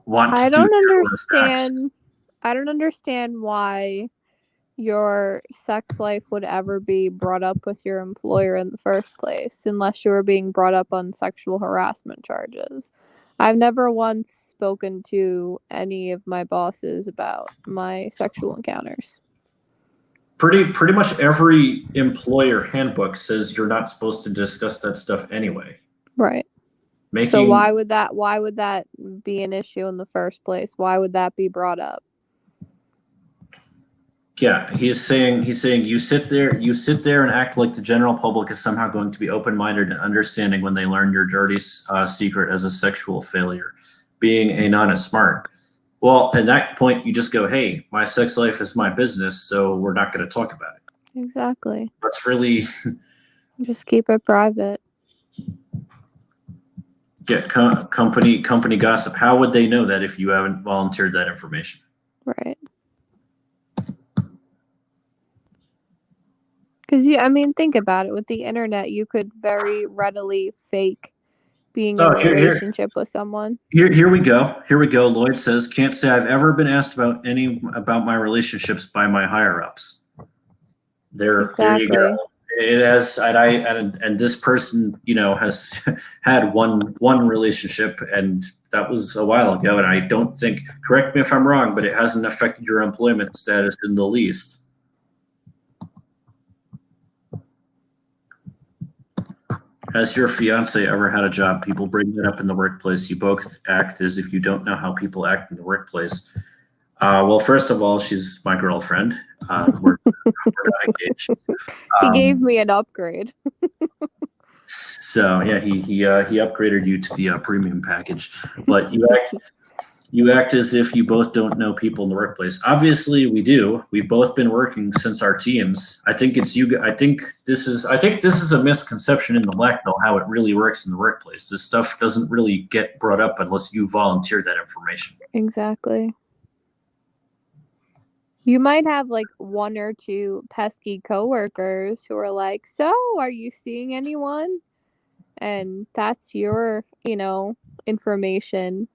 want to do terrorist acts. I don't understand why your sex life would ever be brought up with your employer in the first place, unless you were being brought up on sexual harassment charges. I've never once spoken to any of my bosses about my sexual encounters. pretty much every employer handbook says you're not supposed to discuss that stuff anyway. Right. So why would that be an issue in the first place? Why would that be brought up? Yeah, he's saying you sit there and act like the general public is somehow going to be open-minded and understanding when they learn your dirty secret as a sexual failure. Being a nun is smart. Well, at that point, you just go, hey, my sex life is my business, so we're not going to talk about it. Exactly. That's really... Just keep it private. Get company gossip. How would they know that if you haven't volunteered that information? Right. Because think about it. With the internet, you could very readily fake being in a relationship with someone. Here we go. Lloyd says, can't say I've ever been asked about my relationships by my higher ups. There you go. It has, and this person, has had one relationship, and that was a while ago. And I don't think, correct me if I'm wrong, but it hasn't affected your employment status in the least. Has your fiance ever had a job? People bring that up in the workplace. You both act as if you don't know how people act in the workplace. Well, first of all, she's my girlfriend. We're not engaged. He gave me an upgrade. So yeah, he upgraded you to the premium package. But you act as if you both don't know people in the workplace. Obviously, we do. We've both been working since our teams. I think this is a misconception in the blackpill how it really works in the workplace. This stuff doesn't really get brought up unless you volunteer that information. Exactly. You might have like one or two pesky coworkers who are like, so are you seeing anyone? And that's your, information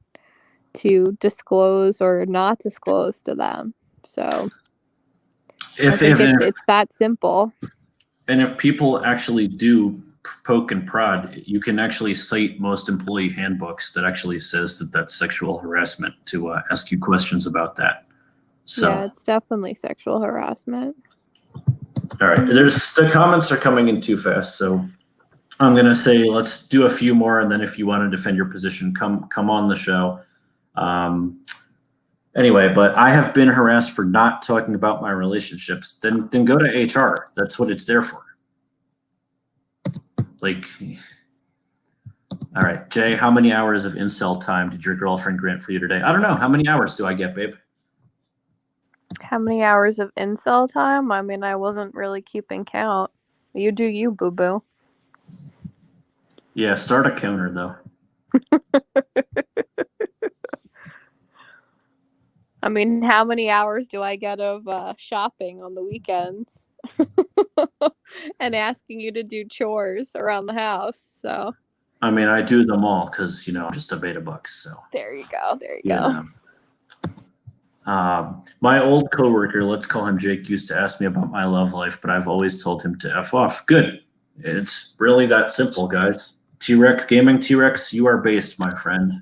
to disclose or not disclose to them. So it's that simple. And if people actually do poke and prod, you can actually cite most employee handbooks that actually says that that's sexual harassment to ask you questions about that. So yeah, it's definitely sexual harassment. All right, the comments are coming in too fast, so I'm gonna say let's do a few more, and then if you want to defend your position, come on the show. Anyway, but I have been harassed for not talking about my relationships. Then go to HR. That's what it's there for. Like, all right, Jay, how many hours of incel time did your girlfriend grant for you today? I don't know. How many hours do I get, babe? How many hours of incel time? I wasn't really keeping count. You do you, boo-boo. Yeah, start a counter, though. How many hours do I get of shopping on the weekends? And asking you to do chores around the house, so. I do them all because, I'm just a beta buck, so. There you go. My old coworker, let's call him Jake, used to ask me about my love life, but I've always told him to F off. Good. It's really that simple, guys. T-Rex, Gaming T-Rex, you are based, my friend.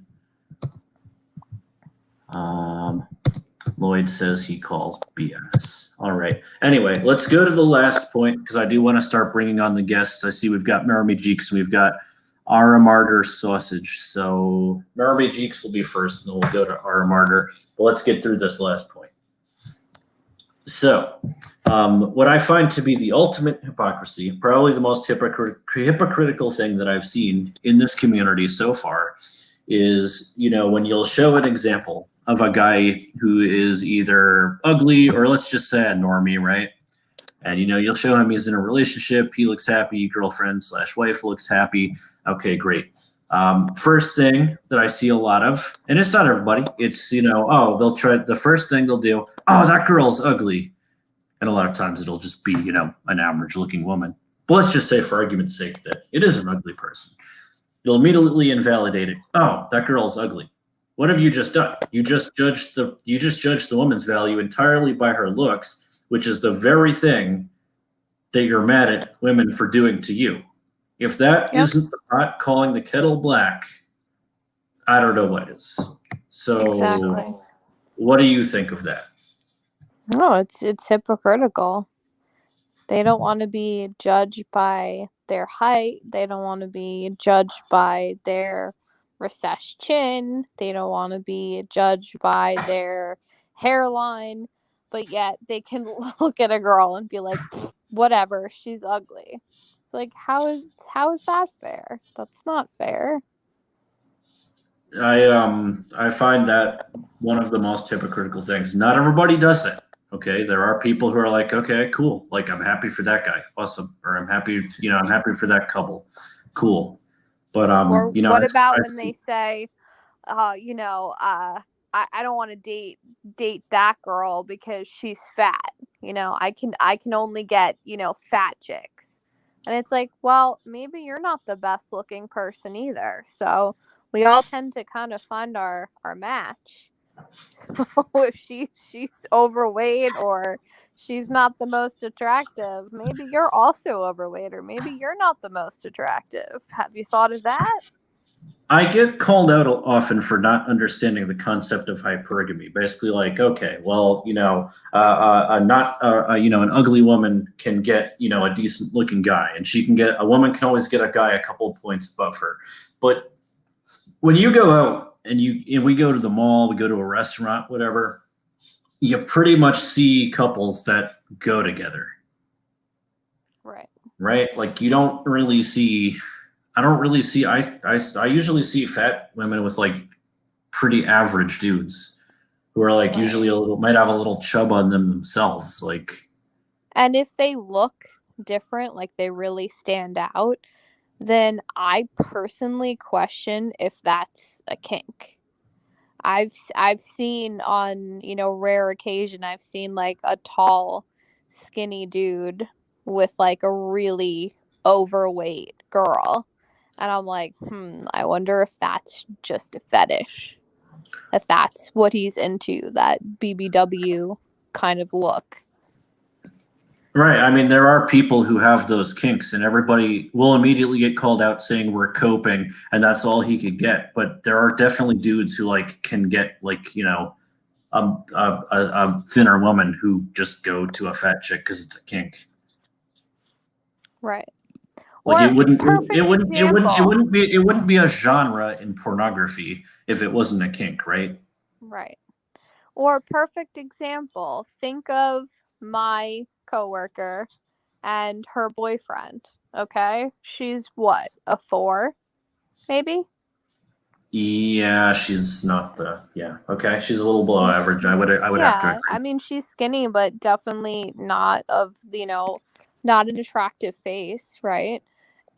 Lloyd says he calls BS. All right. Anyway, let's go to the last point because I do want to start bringing on the guests. I see we've got Meremy Jeeks and we've got Ara Martyr Sausage. So Meremy Jeeks will be first, and then we'll go to Ara Martyr. But let's get through this last point. So what I find to be the ultimate hypocrisy, probably the most hypocritical thing that I've seen in this community so far is, when you'll show an example of a guy who is either ugly or let's just say a normie, right? And, you'll show him he's in a relationship. He looks happy. Girlfriend/wife looks happy. Okay, great. First thing that I see a lot of, and it's not everybody, it's, they'll try, the first thing they'll do, oh, that girl's ugly. And a lot of times it'll just be, an average looking woman. But let's just say for argument's sake that it is an ugly person. You'll immediately invalidate it. Oh, that girl's ugly. What have you just done? You just judged the woman's value entirely by her looks, which is the very thing that you're mad at women for doing to you. If that isn't the pot calling the kettle black, I don't know what is. So exactly. What do you think of that? No, it's hypocritical. They don't want to be judged by their height. They don't want to be judged by their recessed chin. They don't want to be judged by their hairline. But yet they can look at a girl and be like, whatever, she's ugly. It's like, how is that fair? That's not fair. I find that one of the most hypocritical things. Not everybody does that. Okay, there are people who are like, okay, cool, like I'm happy for that guy, awesome, or I'm happy, I'm happy for that couple, cool. But Or what about when I they say, I don't want to date that girl because she's fat. I can only get, fat chicks. And it's like, well, maybe you're not the best looking person either. So we all tend to kind of find our match. So if she's overweight or she's not the most attractive, maybe you're also overweight or maybe you're not the most attractive. Have you thought of that? I get called out often for not understanding the concept of hypergamy. Basically, like, okay, well, not, an ugly woman can get, a decent looking guy, and a woman can always get a guy a couple of points above her. But when you go out and we go to the mall, we go to a restaurant, whatever, you pretty much see couples that go together. Right. Right? Like you don't really see. I usually see fat women with like pretty average dudes who are like Right. usually might have a little chub on them themselves. Like, and if they look different, like they really stand out, then I personally question if that's a kink. I've seen on, rare occasion, I've seen like a tall, skinny dude with like a really overweight girl. And I'm like, I wonder if that's just a fetish. If that's what he's into, that BBW kind of look. right. I mean, there are people who have those kinks, and everybody will immediately get called out saying we're coping, and that's all he could get. But there are definitely dudes who like can get like a thinner woman who just go to a fat chick because it's a kink. Right. Like Or perfect example. it wouldn't be a genre in pornography if it wasn't a kink, right? Right. Or perfect example. Think of my coworker and her boyfriend. Okay? She's what? A 4? Maybe? Yeah, she's not okay. She's a little below average. I would have to agree. I mean, she's skinny, but definitely not of, not an attractive face, right?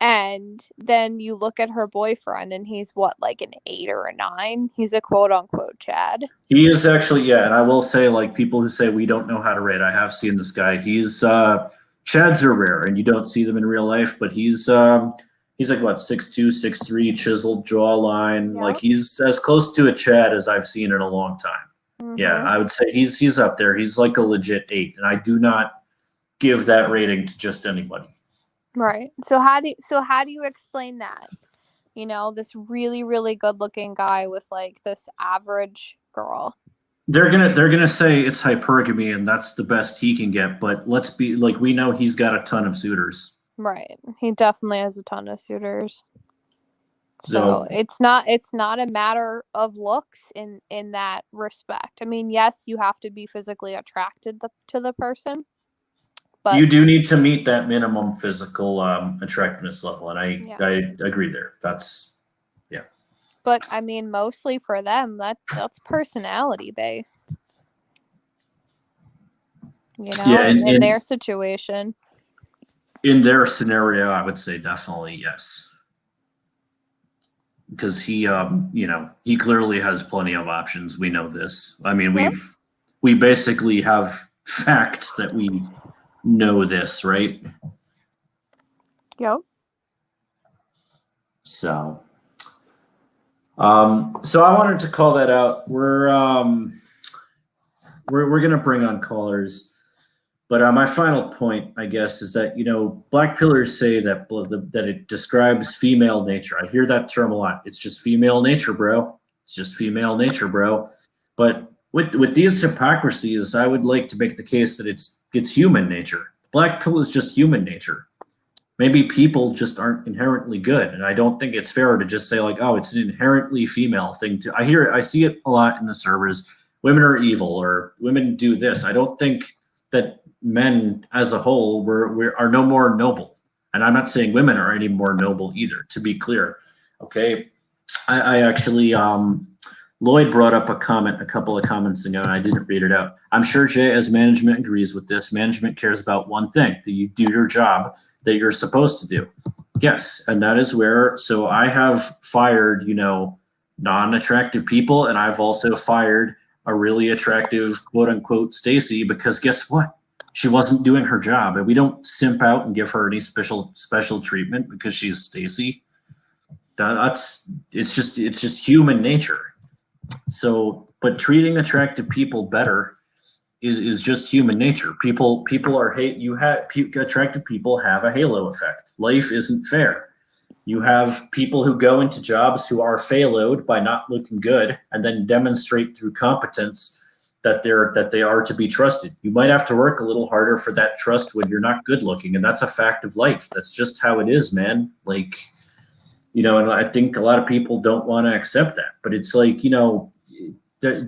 And then you look at her boyfriend and he's what, like an 8 or a 9? He's a quote unquote Chad. He is actually, yeah, and I will say, like, people who say we don't know how to rate, I have seen this guy. He's Chads are rare and you don't see them in real life, but he's like what, 6'2", 6'3", chiseled jawline. Yeah. Like he's as close to a Chad as I've seen in a long time. Mm-hmm. Yeah, I would say he's up there. He's like a legit 8, and I do not give that rating to just anybody. Right. So how do you explain that? This really, really good looking guy with like this average girl. They're gonna say it's hypergamy and that's the best he can get, but let's be like, we know he's got a ton of suitors. Right. He definitely has a ton of suitors. So it's not a matter of looks in that respect. I mean, yes, you have to be physically attracted to the person. But you do need to meet that minimum physical attractiveness level, and I agree there. That's yeah. But I mean, mostly for them, that's personality based. Yeah, in their situation. In their scenario, I would say definitely yes, because he he clearly has plenty of options. We know this. I mean, we basically have facts that we know this, right? Yep. So I wanted to call that out. We're gonna bring on callers, but my final point, I guess, is that black pillars say that it describes female nature. I hear that term a lot. It's just female nature, bro. It's just female nature, bro. But with these hypocrisies, I would like to make the case that it's human nature. Black pill is just human nature. Maybe people just aren't inherently good. And I don't think it's fair to just say like, oh, it's an inherently female thing to, I see it a lot in the servers. Women are evil or women do this. I don't think that men as a whole are no more noble. And I'm not saying women are any more noble either, to be clear. Okay. I actually, Lloyd brought up a couple of comments ago, and I didn't read it out. I'm sure Jay, as management, agrees with this. Management cares about one thing, that you do your job that you're supposed to do. Yes, and that is where, so I have fired, non-attractive people, and I've also fired a really attractive, quote unquote, Stacy, because guess what? She wasn't doing her job, and we don't simp out and give her any special treatment because she's Stacy. It's just human nature. So, but treating attractive people better is just human nature. People are attractive people have a halo effect. Life isn't fair. You have people who go into jobs who are failoed by not looking good and then demonstrate through competence that they are to be trusted. You might have to work a little harder for that trust when you're not good looking, and that's a fact of life. That's just how it is, man. Like, and I think a lot of people don't want to accept that, but it's like,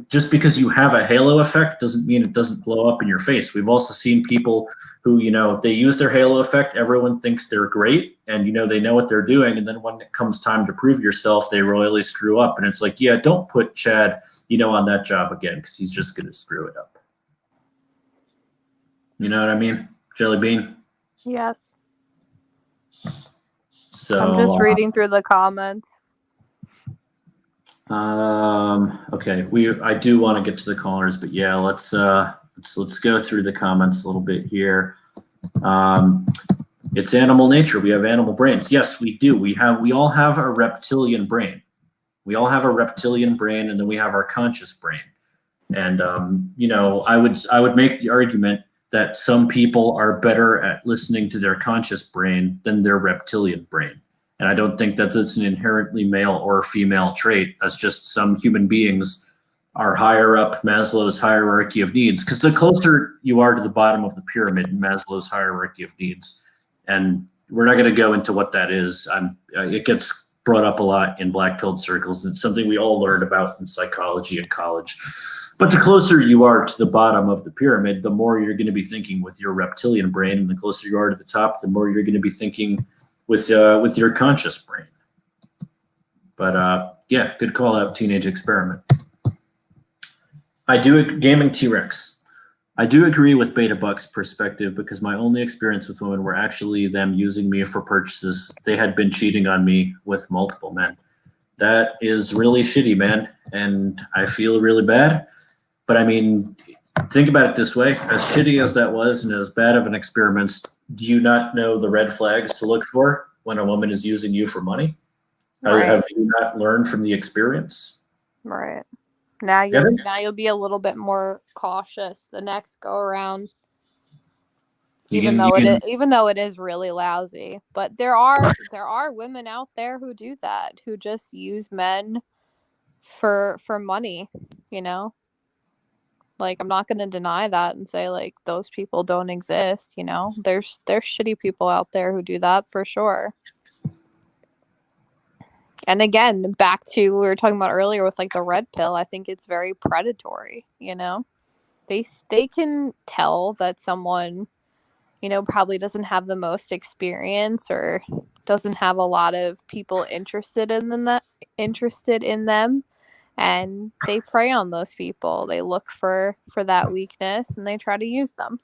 just because you have a halo effect doesn't mean it doesn't blow up in your face. We've also seen people who, they use their halo effect. Everyone thinks they're great and, they know what they're doing. And then when it comes time to prove yourself, they royally screw up. And it's like, yeah, don't put Chad, on that job again, because he's just going to screw it up. You know what I mean? Jelly Bean? Yes. So I'm just reading through the comments. Okay, I do want to get to the callers, but yeah, let's go through the comments a little bit here. It's animal nature. We have animal brains. Yes, we do. We all have a reptilian brain. We all have a reptilian brain, and then we have our conscious brain. And I would make the argument that some people are better at listening to their conscious brain than their reptilian brain. And I don't think that that's an inherently male or female trait. That's just some human beings are higher up Maslow's hierarchy of needs. Because the closer you are to the bottom of the pyramid in Maslow's hierarchy of needs, and we're not going to go into what that is. It gets brought up a lot in black-pilled circles. It's something we all learned about in psychology in college. But the closer you are to the bottom of the pyramid, the more you're going to be thinking with your reptilian brain. And the closer you are to the top, the more you're going to be thinking with your conscious brain. But yeah, good call out, Teenage Experiment. Gaming T-Rex. I do agree with Beta Buck's perspective because my only experience with women were actually them using me for purchases. They had been cheating on me with multiple men. That is really shitty, man. And I feel really bad. But I mean, think about it this way. As shitty as that was and as bad of an experiment, do you not know the red flags to look for when a woman is using you for money? Right. Have you not learned from the experience? Right. Now you'll be a little bit more cautious the next go around. Even though it is really lousy. But there are women out there who do that, who just use men for money, Like, I'm not going to deny that and say, like, those people don't exist, There's shitty people out there who do that for sure. And again, back to what we were talking about earlier with, like, the red pill, I think it's very predatory, They can tell that someone, probably doesn't have the most experience or doesn't have a lot of people interested in them. And they prey on those people. They look for that weakness and they try to use them.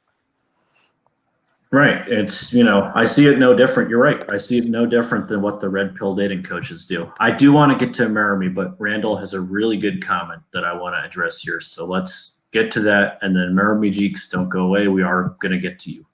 Right. It's, I see it no different. You're right. I see it no different than what the red pill dating coaches do. I do want to get to Maramy, but Randall has a really good comment that I want to address here. So let's get to that. And then Maramy Jeeks, don't go away. We are going to get to you.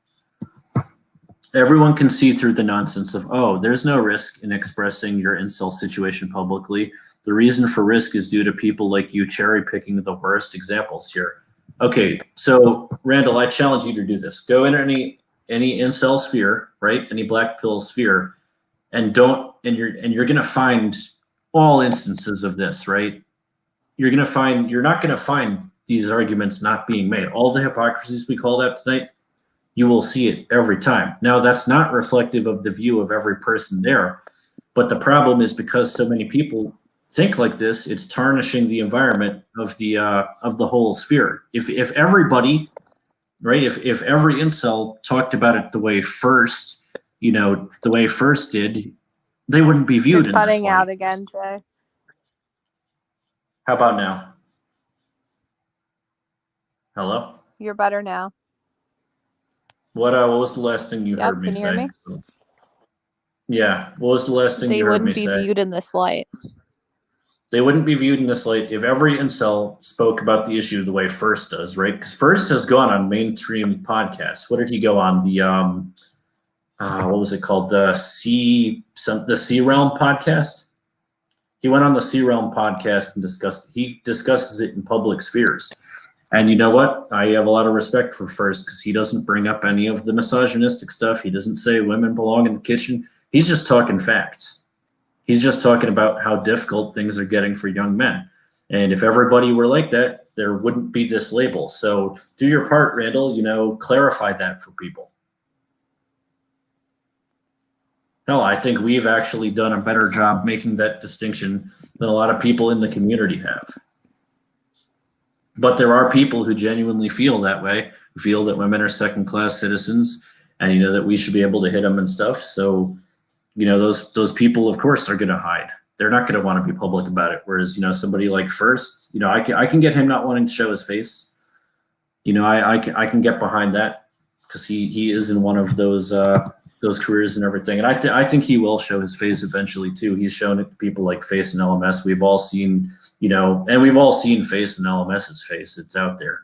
Everyone can see through the nonsense of, oh, there's no risk in expressing your incel situation publicly. The reason for risk is due to people like you cherry picking the worst examples here. Okay, so Randall, I challenge you to do this. Go in any incel sphere, right? Any black pill sphere, and you're gonna find all instances of this, right? You're not gonna find these arguments not being made. All the hypocrisies we called out tonight, You will see it every time. Now, that's not reflective of the view of every person there, but the problem is because so many people think like this, it's tarnishing the environment of the whole sphere. If everybody, right, if every incel talked about it the way First, the way First did, they wouldn't be viewed You're in this cutting light. out again, Jay. How about now? Hello? You're better now. What was the last thing you Yep, heard me can you hear say? me? Yeah, what was the last thing They you heard me wouldn't be say? viewed in this light. They wouldn't be viewed in this light if every incel spoke about the issue the way First does, right? Because First has gone on mainstream podcasts. What did he go on? The what was it called? The C Realm podcast. He went on the C Realm podcast and discusses it in public spheres. And you know what? I have a lot of respect for First because he doesn't bring up any of the misogynistic stuff. He doesn't say women belong in the kitchen. He's just talking facts. He's just talking about how difficult things are getting for young men. And if everybody were like that, there wouldn't be this label. So do your part, Randall, clarify that for people. No, I think we've actually done a better job making that distinction than a lot of people in the community have. But there are people who genuinely feel that way, who feel that women are second-class citizens and, that we should be able to hit them and stuff. So, those people, of course, are going to hide. They're not going to want to be public about it. Whereas, somebody like First, I can get him not wanting to show his face. I can get behind that because he is in one of those careers and everything. And I think he will show his face eventually too. He's shown it to people like Face and LMS. We've all seen, and we've all seen Face and LMS's face. It's out there.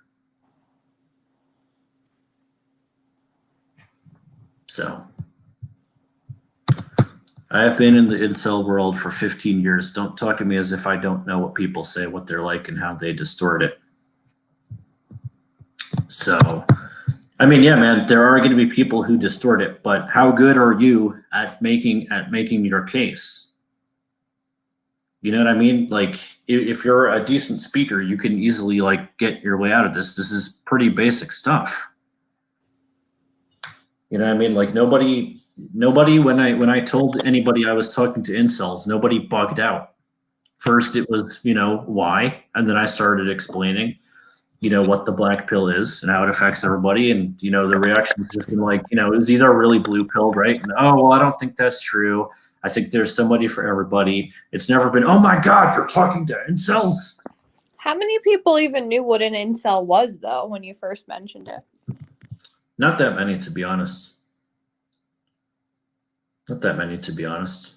So I have been in the incel world for 15 years. Don't talk to me as if I don't know what people say, what they're like, and how they distort it. So, I mean, yeah, man, there are going to be people who distort it, but how good are you at making your case? You know what I mean? Like, if you're a decent speaker, you can easily get your way out of this. This is pretty basic stuff. You know what I mean? Like nobody when I told anybody I was talking to incels, nobody bugged out. First it was, why? And then I started explaining, what the black pill is and how it affects everybody. And, the reaction has just been it was either a really blue pill, right? And, oh, well, I don't think that's true. I think there's somebody for everybody. It's never been, oh my God, you're talking to incels. How many people even knew what an incel was, though, when you first mentioned it? Not that many, to be honest. Not that many, to be honest.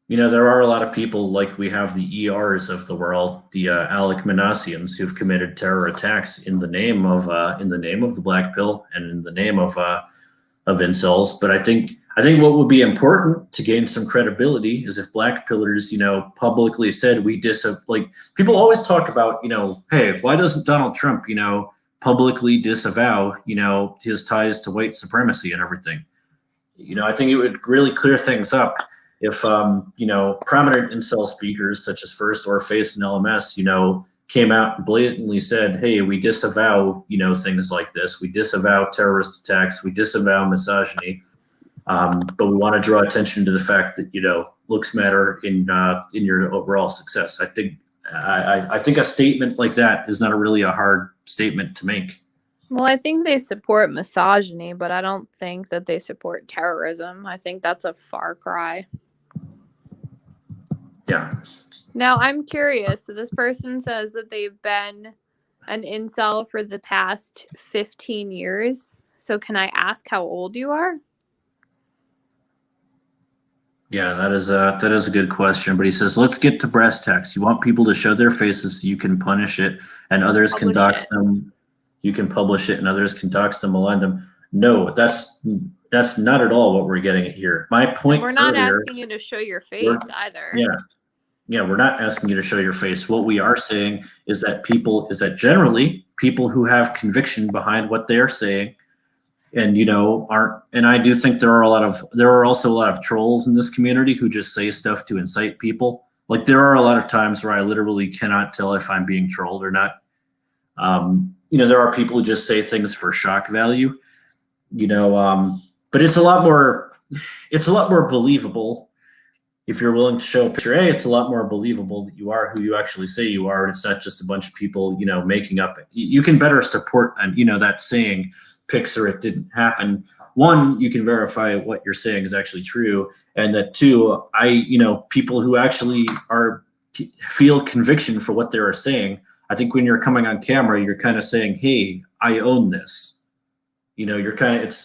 There are a lot of people like we have the ERs of the world, the Alec Manassians, who've committed terror attacks in the name of the black pill and in the name of incels. But I think what would be important to gain some credibility is if black pillars, publicly said people always talk about, hey, why doesn't Donald Trump, publicly disavow, his ties to white supremacy and everything. I think it would really clear things up if, prominent incel speakers such as First or Face and LMS, came out and blatantly said, hey, we disavow, things like this. We disavow terrorist attacks. We disavow misogyny. But we want to draw attention to the fact that, looks matter in your overall success. I think a statement like that is not really a hard statement to make. Well, I think they support misogyny, but I don't think that they support terrorism. I think that's a far cry. Yeah. Now, I'm curious. So this person says that they've been an incel for the past 15 years. So can I ask how old you are? Yeah, that is a good question. But he says, let's get to brass tacks. You want people to show their faces so you can punish it and others can dox them. You can publish it and others can dox them, malign them. No, that's not at all what we're getting at here. My point. And we're not asking you to show your face either. Yeah, we're not asking you to show your face. What we are saying is that generally people who have conviction behind what they're saying and aren't, and I do think there are also a lot of trolls in this community who just say stuff to incite people. Like there are a lot of times where I literally cannot tell if I'm being trolled or not. There are people who just say things for shock value. But it's a lot more believable if you're willing to show a picture. It's a lot more believable that you are who you actually say you are, and it's not just a bunch of people, making up. You can better support, that saying, pics or it didn't happen. One, you can verify what you're saying is actually true, and that two, people who actually feel conviction for what they are saying. I think when you're coming on camera, you're kind of saying, "Hey, I own this." You're kind of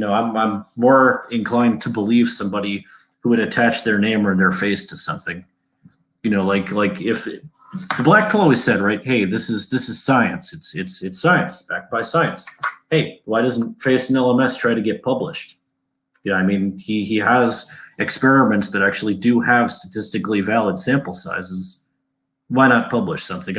I'm more inclined to believe somebody who would attach their name or their face to something. Like if the black pill always said, right? Hey, this is science. It's science backed by science. Hey, why doesn't Face and LMS try to get published? He has experiments that actually do have statistically valid sample sizes. Why not publish something?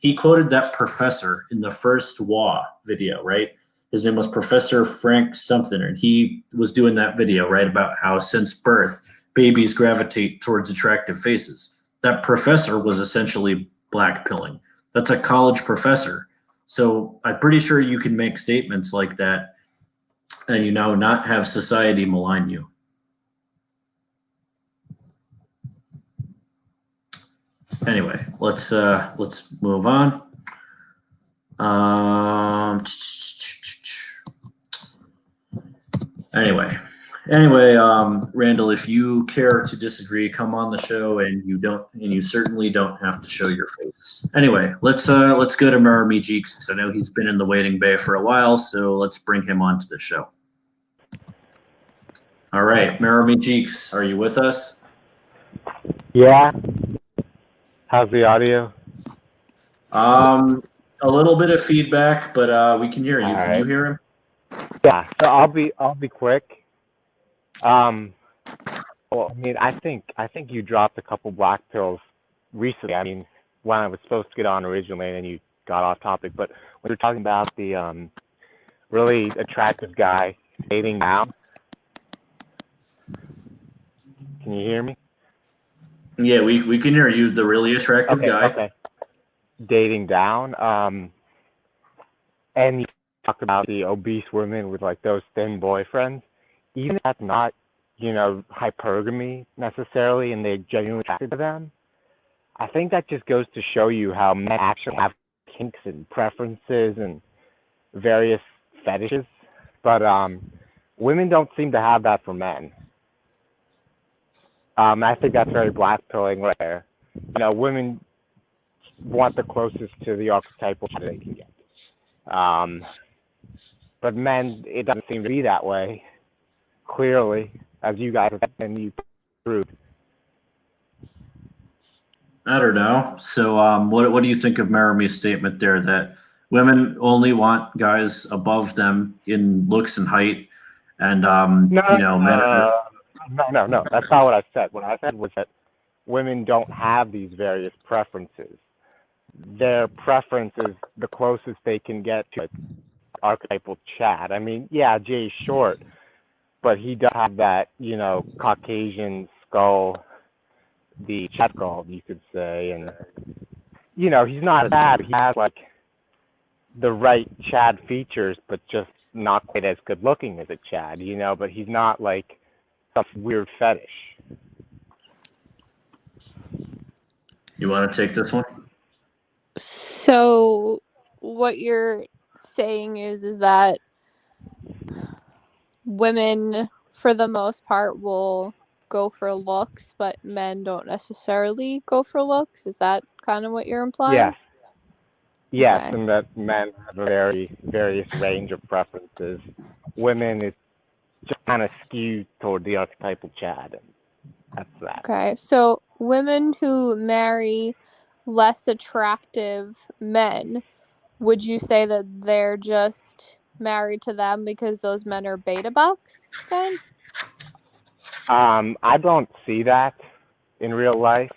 He quoted that professor in the first WA video, right? His name was Professor Frank something, and he was doing that video, right, about how since birth, babies gravitate towards attractive faces. That professor was essentially blackpilling. That's a college professor. So I'm pretty sure you can make statements like that and, not have society malign you. Anyway, let's move on. Anyway, Randall, if you care to disagree, come on the show, and you certainly don't have to show your face. Anyway, let's go to Marami Jeeks, because I know he's been in the waiting bay for a while, so let's bring him onto the show. All right, Marami Jeeks, are you with us? Yeah. How's the audio? A little bit of feedback, but we can hear you. Can you hear him? Yeah. So I'll be quick. Well, I think you dropped a couple black pills recently. When I was supposed to get on originally, and then you got off topic. But when you're talking about the really attractive guy dating down, can you hear me? Yeah, we can hear you. The really attractive guy. Okay. Dating down. And you talk about the obese women with like those thin boyfriends. Even if that's not, hypergamy necessarily, and they're genuinely attracted to them, I think that just goes to show you how men actually have kinks and preferences and various fetishes. But women don't seem to have that for men. I think that's very blackpilling right there. Women want the closest to the archetypal they can get. But men, it doesn't seem to be that way. Clearly, as you guys have been, you proved. I don't know. So, what do you think of Marami's statement there that women only want guys above them in looks and height, and No. That's not what I said. What I said was that women don't have these various preferences. Their preference is the closest they can get to archetypal Chad. Yeah, Jay's short, but he does have that, Caucasian skull, the Chad skull, you could say, and he's not bad. He has like the right Chad features, but just not quite as good looking as a Chad, but he's not like some weird fetish. You want to take this one? So what you're saying is that women, for the most part, will go for looks, but men don't necessarily go for looks? Is that kind of what you're implying? Yes, Okay. And that men have a various range of preferences. Women is just kind of skewed toward the archetypal Chad, and that's that. Okay, so women who marry less attractive men, would you say that they're just married to them because those men are beta bucks then? I don't see that in real life.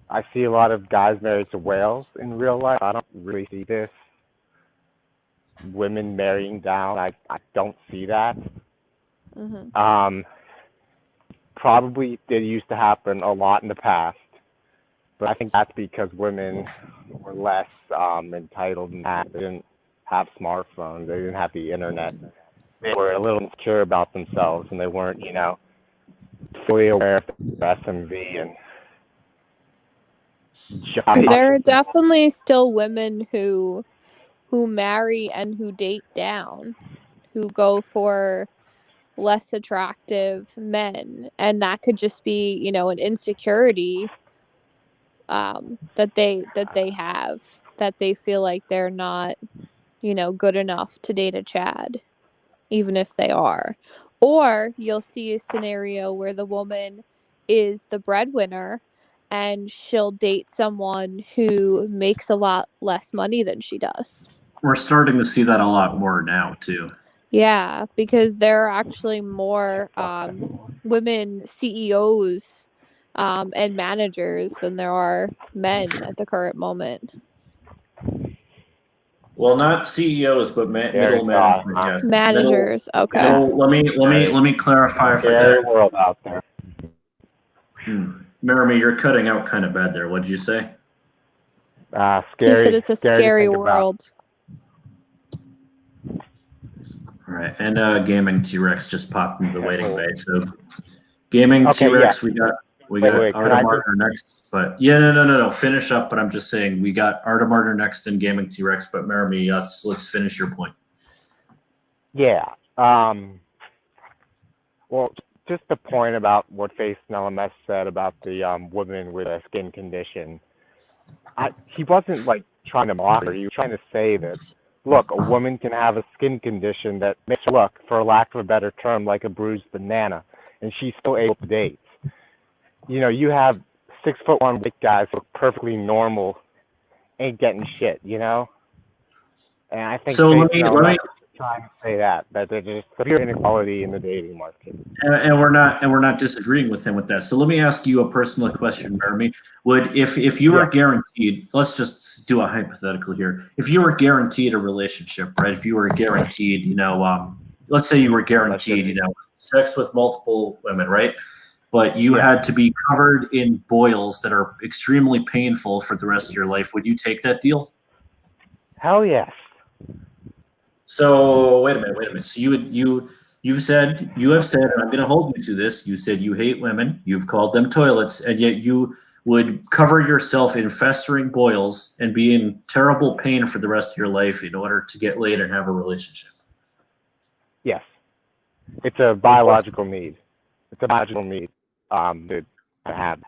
I see a lot of guys married to whales in real life. I don't really see this. Women marrying down, I don't see that. Mm-hmm. Probably did used to happen a lot in the past, but I think that's because women were less entitled and they didn't have smartphones, they didn't have the internet. they were a little insecure about themselves and they weren't, fully aware of their SMV and There are definitely still women who marry and who date down, who go for less attractive men, and that could just be, an insecurity that they have, that they feel like they're not, good enough to date a Chad, even if they are. Or you'll see a scenario where the woman is the breadwinner and she'll date someone who makes a lot less money than she does. We're starting to see that a lot more now too. Yeah, because there are actually more women CEOs and managers than there are men at the current moment. Well, not CEOs, but middle management. Yes. Managers. Okay. Middle, let me clarify for scary that. world out there. Jeremy, you're cutting out kind of bad there. What did you say? Scary. He said it's a scary to world. All right, and gaming T-Rex just popped into the waiting bay. So, gaming T-Rex, we got Artemartyr next. But yeah, no. Finish up. But I'm just saying we got Artemartyr next and gaming T-Rex. But Jeremy, let's finish your point. Yeah. Well, just the point about what Face and LMS said about the woman with a skin condition. He wasn't like trying to mock her. He was trying to say that, look, a woman can have a skin condition that makes her look, for lack of a better term, like a bruised banana, and she's still able to date. You have 6'1" white guys who look perfectly normal, ain't getting shit, And I think so. Let me trying to say that there's just severe inequality in the dating market. And we're not disagreeing with him with that. So let me ask you a personal question, Jeremy. If you were guaranteed, let's just do a hypothetical here. If you were guaranteed a relationship, right? If you were guaranteed, let's say you were guaranteed, sex with multiple women, right? But you had to be covered in boils that are extremely painful for the rest of your life. Would you take that deal? Hell yes. So wait a minute. So you have said, and I'm going to hold you to this. You said you hate women. You've called them toilets, and yet you would cover yourself in festering boils and be in terrible pain for the rest of your life in order to get laid and have a relationship. Yes, it's a biological need. It's a biological need to have.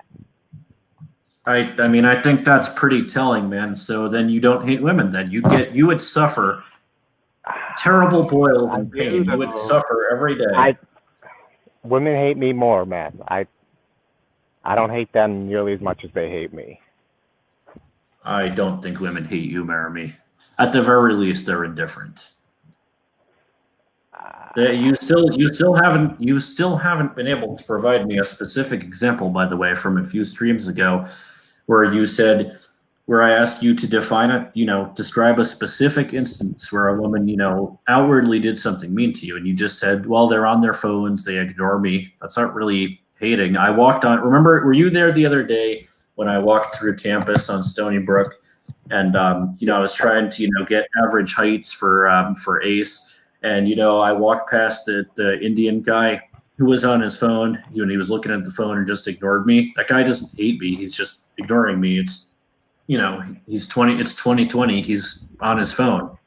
I think that's pretty telling, man. So then you don't hate women. Then you would suffer terrible boils and pain. You would suffer every day. Women hate me more, man. I don't hate them nearly as much as they hate me. I don't think women hate you, Jeremy. At the very least, they're indifferent. You still haven't been able to provide me a specific example, by the way, from a few streams ago, where I asked you to describe a specific instance where a woman, outwardly did something mean to you. And you just said, well, they're on their phones. They ignore me. That's not really hating. Remember, were you there the other day when I walked through campus on Stony Brook? And, I was trying to, get average heights for ACE. And, I walked past the Indian guy who was on his phone. He was looking at the phone and just ignored me. That guy doesn't hate me. He's just ignoring me. It's, it's 2020. He's on his phone.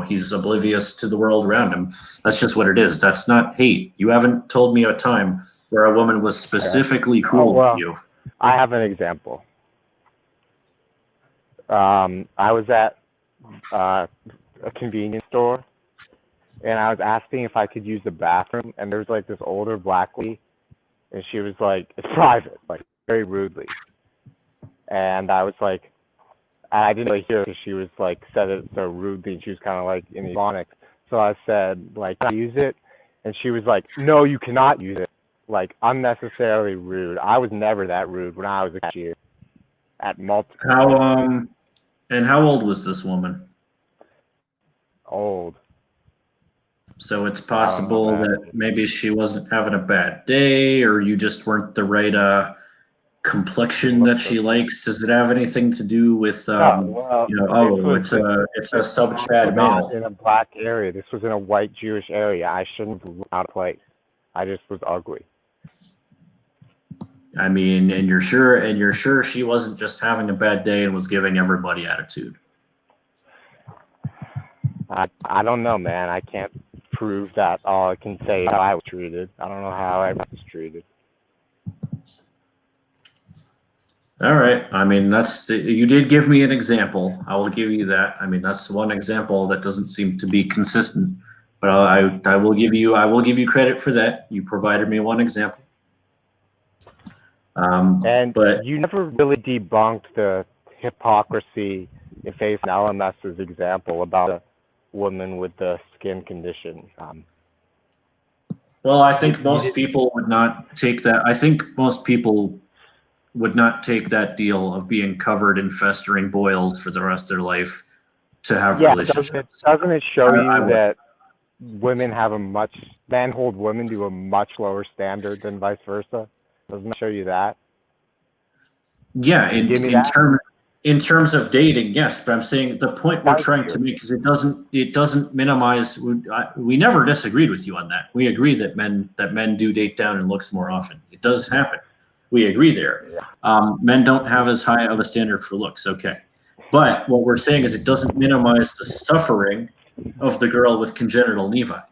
He's oblivious to the world around him. That's just what it is. That's not hate. You haven't told me a time where a woman was specifically cruel to you. I have an example. I was at a convenience store, and I was asking if I could use the bathroom, and there was like this older black lady, and she was like, it's private, like very rudely. And I was like, I didn't really hear because she was like said it so rudely, and she was kind of like in Ebonics. So I said, like, can I use it? And she was like, no, you cannot use it. Like, unnecessarily rude. I was never that rude when I was a cashier at multiple. How old was this woman? Old. So it's possible that maybe she wasn't having a bad day, or you just weren't the right complexion that she likes? Does it have anything to do with it's a sub Chad not male? in a black area. This was in a white Jewish area. I shouldn't have looked out of place. I just was ugly. I mean, and you're sure she wasn't just having a bad day and was giving everybody attitude? I don't know, man. I can't prove that. All I can say is how I was treated. I don't know how I was treated. All right. I mean, you did give me an example. I will give you that. I mean, that's one example that doesn't seem to be consistent, but I will give you credit for that. You provided me one example. But you never really debunked the hypocrisy in face of LMS's example about the woman with the skin condition. Well, I think most people would not take that. I think most people would not take that deal of being covered in festering boils for the rest of their life to have relationships. Doesn't it show you that men hold women to a much lower standard than vice versa? Doesn't it show you that? Yeah, in terms of dating, yes, but I'm saying the point we're trying to make is it doesn't minimize. We never disagreed with you on that. We agree that men do date down in looks more often. It does happen. We agree there. Men don't have as high of a standard for looks, okay. But what we're saying is it doesn't minimize the suffering of the girl with congenital nevi.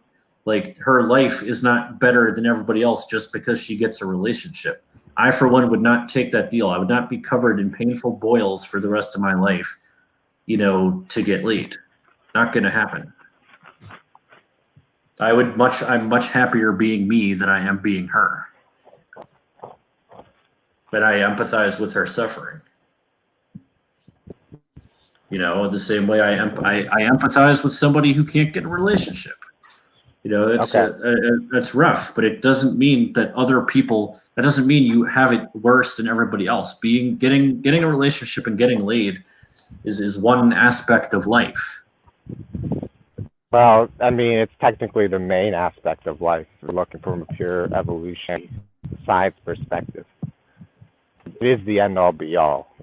Like, her life is not better than everybody else just because she gets a relationship. I, for one, would not take that deal. I would not be covered in painful boils for the rest of my life, to get laid. Not going to happen. I'm much happier being me than I am being her. But I empathize with her suffering. The same way I empathize with somebody who can't get a relationship. That's rough, but it doesn't mean that that doesn't mean you have it worse than everybody else. Getting a relationship and getting laid is one aspect of life. Well, I mean, it's technically the main aspect of life. We're looking from a pure evolution science perspective. It is the end all be all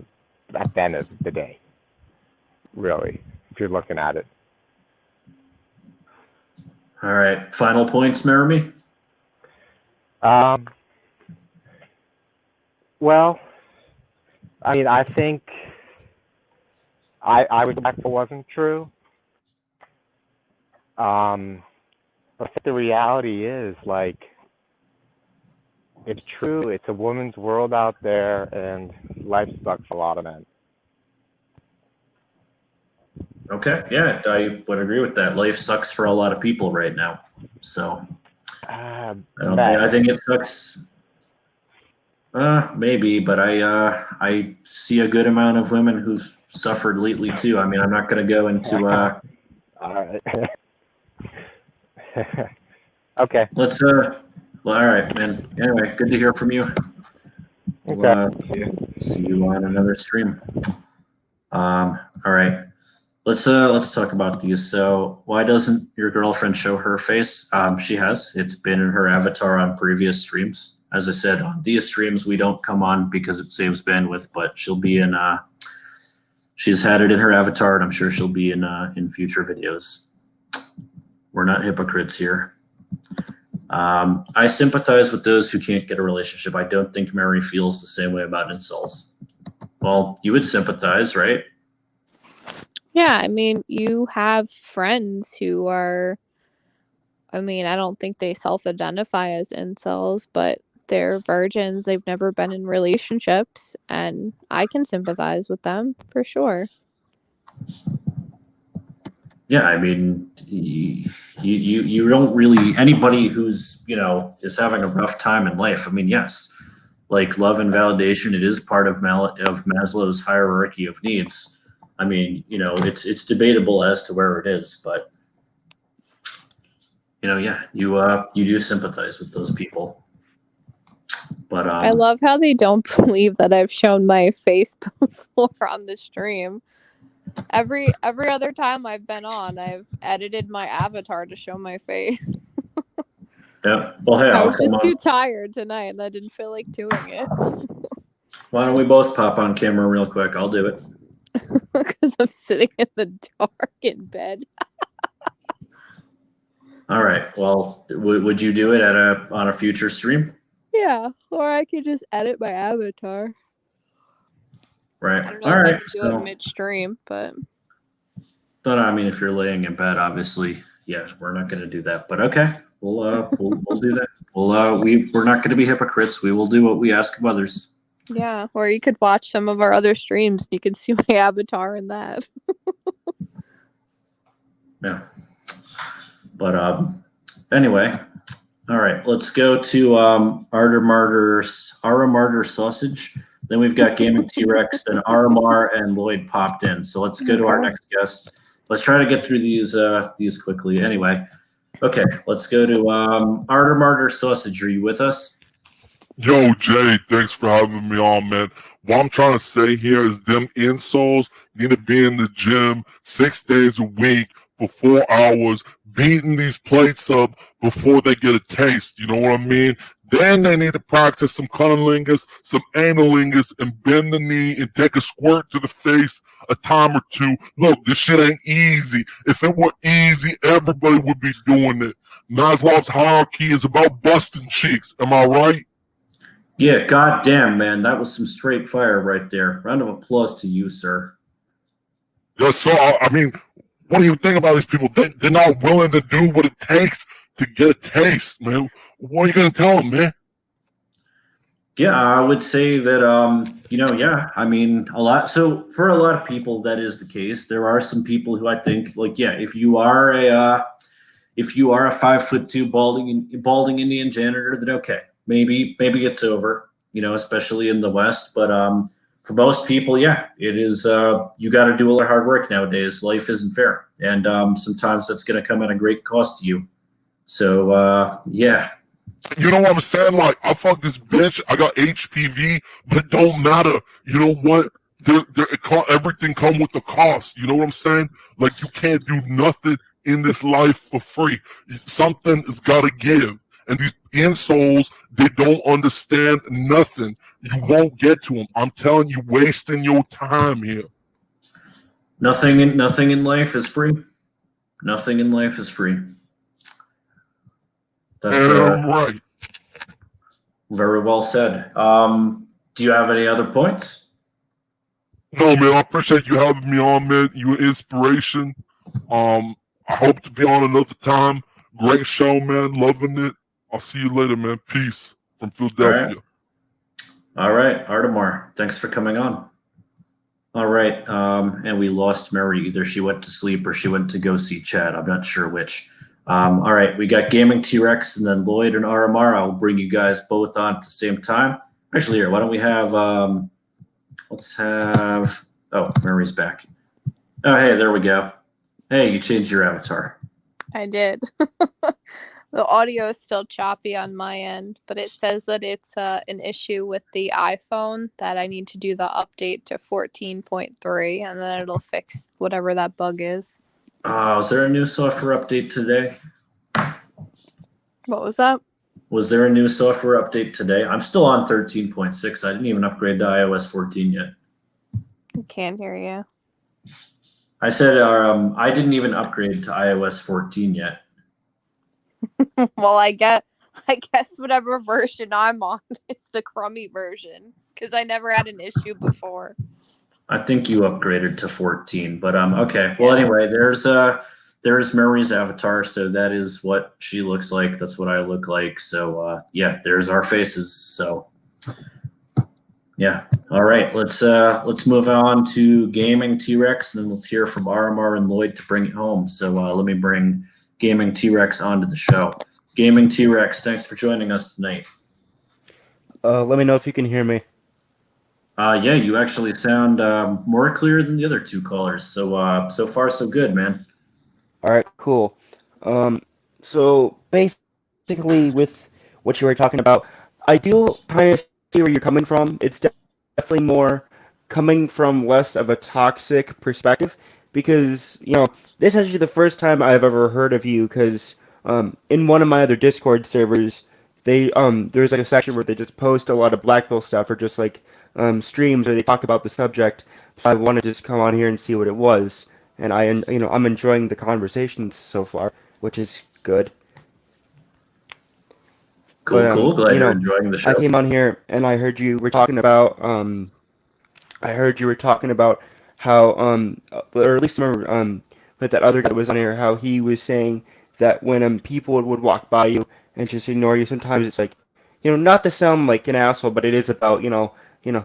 at the end of the day, really, if you're looking at it. All right. Final points, Maramy? Well, I mean, I think I would back it wasn't true. But the reality is, like, it's true. It's a woman's world out there, and life sucks for a lot of men. Okay, yeah, I would agree with that. Life sucks for a lot of people right now. So I think it sucks. Maybe, but I see a good amount of women who've suffered lately too. I mean, I'm not going to go into. All right. Okay. Let's. Well, all right, man. Anyway, good to hear from you. We'll, see you on another stream. All right. Let's talk about these. So, why doesn't your girlfriend show her face? She has. It's been in her avatar on previous streams. As I said, on these streams we don't come on because it saves bandwidth, but she'll be in. She's had it in her avatar, and I'm sure she'll be in future videos. We're not hypocrites here. I sympathize with those who can't get a relationship. I don't think Mary feels the same way about incels. Well, you would sympathize, right? Yeah, I mean, you have friends who are, I mean, I don't think they self-identify as incels, but they're virgins. They've never been in relationships, and I can sympathize with them for sure. Yeah, I mean, you don't really, anybody who's, is having a rough time in life. I mean, yes, like love and validation, it is part of Maslow's hierarchy of needs. I mean, it's debatable as to where it is, but yeah, you do sympathize with those people. But I love how they don't believe that I've shown my face before on the stream. Every other time I've been on, I've edited my avatar to show my face. Yeah. Well, hey, I was just too tired tonight, and I didn't feel like doing it. Why don't we both pop on camera real quick? I'll do it. Because I'm sitting in the dark in bed. All right. Well, would you do it on a future stream? Yeah, or I could just edit my avatar. Right. I don't know All if I right. could do So, it midstream, but I mean, if you're laying in bed, obviously, yeah, we're not going to do that. But okay, we'll do that. We're not going to be hypocrites. We will do what we ask of others. yeah. Or you could watch some of our other streams. You can see my avatar in that. Yeah. But anyway, all right. Let's go to Ara Martyr Sausage. Then we've got Gaming T-Rex, then RMR and Lloyd popped in. So let's go to our next guest. Let's try to get through these quickly. Anyway, okay, let's go to Arter Martyr Sausage. Are you with us? Yo, Jay, thanks for having me on, man. What I'm trying to say here is them insoles need to be in the gym 6 days a week for 4 hours, beating these plates up before they get a taste. You know what I mean? Then they need to practice some cunnilingus, some analingus, and bend the knee and take a squirt to the face a time or two. Look, this shit ain't easy. If it were easy, everybody would be doing it. Maslow's hierarchy is about busting cheeks. Am I right? Yeah, goddamn, man, that was some straight fire right there. Round of applause to you, sir. Yes, so I mean, what do you think about these people? They're not willing to do what it takes to get a taste, man. What are you gonna tell them, man? Yeah, I would say that yeah, I mean a lot. So for a lot of people, that is the case. There are some people who I think, like, yeah, if you are a 5'2" balding Indian janitor, then okay, maybe it's over. Especially in the West. But for most people, yeah, it is. You got to do a lot of hard work nowadays. Life isn't fair, and sometimes that's going to come at a great cost to you. So yeah. You know what I'm saying? Like, I fuck this bitch. I got HPV, but it don't matter. You know what? Everything come with the cost. You know what I'm saying? Like, you can't do nothing in this life for free. Something has got to give. And these insoles, they don't understand nothing. You won't get to them. I'm telling you, wasting your time here. Nothing in life is free. Nothing in life is free. That's right. Very well said. Do you have any other points? No, man, I appreciate you having me on, man. You're an inspiration. I hope to be on another time. Great show, man. Loving it. I'll see you later, man. Peace from Philadelphia. All right. Artemar, thanks for coming on. All right. And we lost Mary. Either she went to sleep or she went to go see Chad. I'm not sure which. All right. We got Gaming T-Rex and then Lloyd and RMR. I'll bring you guys both on at the same time. Actually, here, why don't we have, let's have, oh, Mary's back. Oh, hey, there we go. Hey, you changed your avatar. I did. The audio is still choppy on my end, but it says that it's an issue with the iPhone, that I need to do the update to 14.3, and then it'll fix whatever that bug is. Is there a new software update today? What was that? Was there a new software update today? I'm still on 13.6. I didn't even upgrade to iOS 14 yet. I can't hear you. I said I didn't even upgrade to iOS 14 yet. Well, I guess whatever version I'm on is the crummy version, because I never had an issue before. I think you upgraded to 14, but okay. Well, anyway, there's Mary's avatar, so that is what she looks like. That's what I look like. So yeah, there's our faces. So yeah. All right, let's move on to Gaming T-Rex, and then let's hear from RMR and Lloyd to bring it home. So let me bring Gaming T-Rex onto the show. Gaming T-Rex, thanks for joining us tonight. Let me know if you can hear me. Yeah, you actually sound more clear than the other two callers. So so far so good, man. All right, cool. So basically, with what you were talking about, I do kind of see where you're coming from. It's definitely more coming from less of a toxic perspective, because this is actually the first time I've ever heard of you. Because in one of my other Discord servers, there's like a section where they just post a lot of blackpill stuff, or just like streams where they talk about the subject. So I wanted to just come on here and see what it was, and I'm enjoying the conversations so far, which is good. Cool, But cool. Glad you're enjoying the show. I came on here and I heard you were talking about how or at least remember with that other guy that was on here, how he was saying that when people would walk by you and just ignore you, sometimes it's like, not to sound like an asshole, but it is about,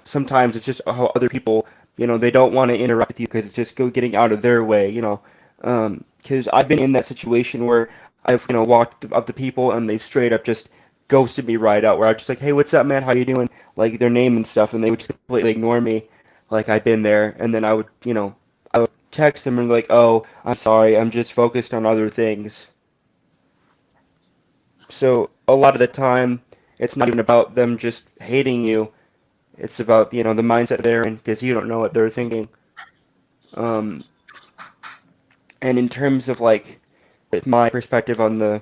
sometimes it's just how other people, they don't want to interact with you because it's just getting out of their way, because I've been in that situation where I've, walked up to people and they've straight up just ghosted me right out, where I was just like, hey, what's up, man? How you doing? Like their name and stuff, and they would just completely ignore me, like I've been there, and then I would, I would text them and like, oh, I'm sorry, I'm just focused on other things. So a lot of the time, it's not even about them just hating you. It's about, the mindset they're in, because you don't know what they're thinking. And in terms of like, my perspective on the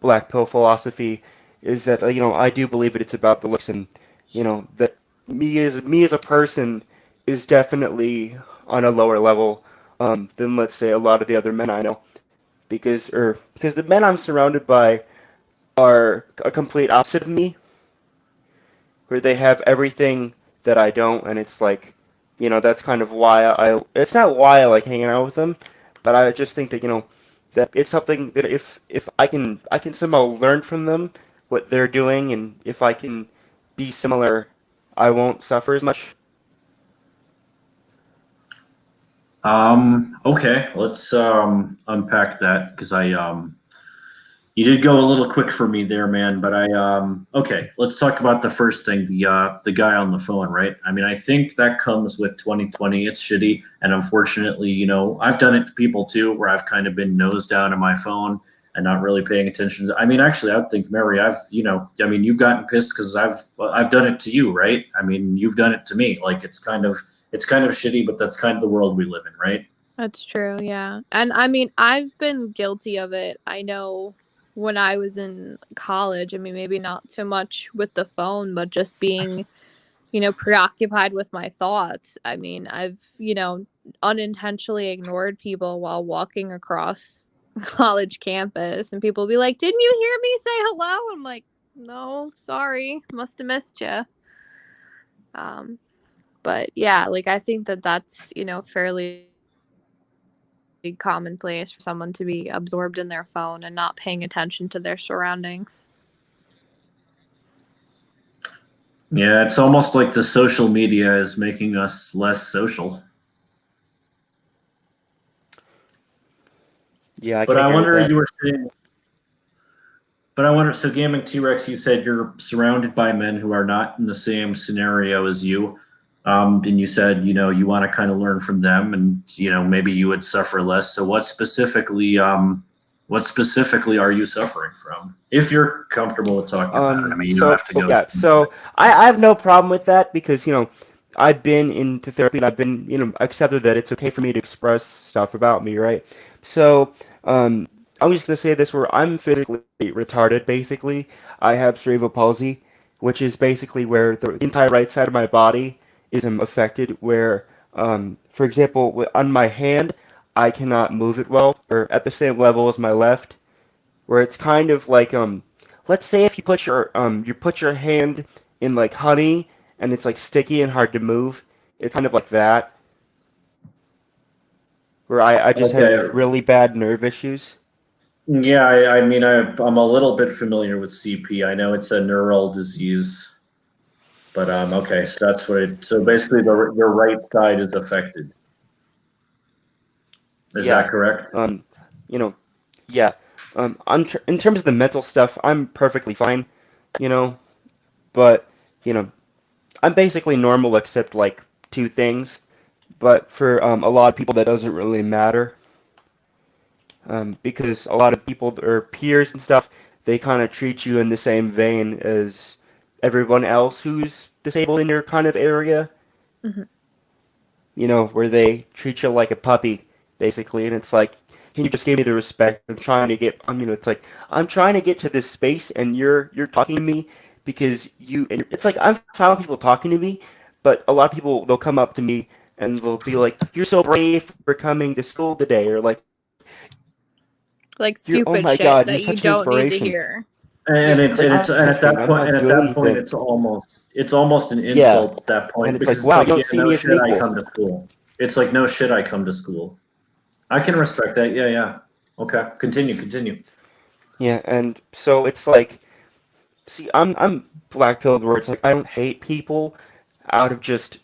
black pill philosophy is that, I do believe that it's about the looks, and that me as a person is definitely on a lower level than, let's say, a lot of the other men I know, because the men I'm surrounded by are a complete opposite of me, where they have everything that I don't, and it's like, that's kind of why it's not why I like hanging out with them, but I just think that, that it's something that if I can somehow learn from them what they're doing, and if I can be similar, I won't suffer as much. Okay, let's unpack that, because you did go a little quick for me there, man. But okay, let's talk about the first thing, the guy on the phone, right? I mean, I think that comes with 2020. It's shitty, and unfortunately, I've done it to people too, where I've kind of been nose down on my phone and not really paying attention. I mean, actually, I think, Mary, you've gotten pissed because I've done it to you, right? I mean, you've done it to me. Like it's kind of shitty, but that's kind of the world we live in, right? That's true, yeah. And I mean, I've been guilty of it. I know when I was in college, I mean, maybe not so much with the phone, but just being, preoccupied with my thoughts. I mean, I've, unintentionally ignored people while walking across college campus, and people will be like, "Didn't you hear me say hello?" I'm like, "No, sorry. Must have missed you." But yeah, like I think that that's, fairly commonplace for someone to be absorbed in their phone and not paying attention to their surroundings. Yeah, it's almost like the social media is making us less social. Yeah, I But can I agree with wonder, that. you were saying, so Gaming T-Rex, you said you're surrounded by men who are not in the same scenario as you. And you said, you want to kind of learn from them, and, maybe you would suffer less. So what specifically are you suffering from? If you're comfortable with talking about it. I mean, you don't So have to go. yeah, so I have no problem with that, because I've been into therapy, and I've been accepted that it's okay for me to express stuff about me, right? So I'm just gonna say this, where I'm physically retarded. Basically, I have cerebral palsy, which is basically where the entire right side of my body is affected. Where for example, on my hand, I cannot move it well, or at the same level as my left, where it's kind of like let's say if you put your hand in like honey, and it's like sticky and hard to move. It's kind of like that, where I just Okay. have really bad nerve issues. Yeah, I mean, I'm a little bit familiar with CP. I know it's a neural disease, but okay, so that's what so basically your right side is affected. Is Yeah. that correct? You know, yeah. In terms of the mental stuff, I'm perfectly fine, you know, but I'm basically normal except like two things. But for a lot of people, that doesn't really matter, because a lot of people or peers and stuff, they kind of treat you in the same vein as everyone else who's disabled in your kind of area. Mm-hmm. Where they treat you like a puppy, basically, and it's like, can you just give me the respect? I'm trying to get, it's like, I'm trying to get to this space, and you're talking to me because you, and it's like, I'm fine with people talking to me, But a lot of people, they'll come up to me and they'll be like, "You're so brave for coming to school today," or like, Like "You're, oh stupid my shit God, you're that you such an don't need to inspiration." hear. And Yeah. it's Like, and I'm it's and existing. I'm not at doing that point anything. it's almost an Yeah, insult at that and point it's like, because it's wow, you like, yeah, don't see no me as an shit, I equal. come to school. It's like, no shit, I come to school. I can respect that. Yeah, yeah. Okay, continue. Yeah, and so it's like, see, I'm black-pilled where it's like I don't hate people out of just,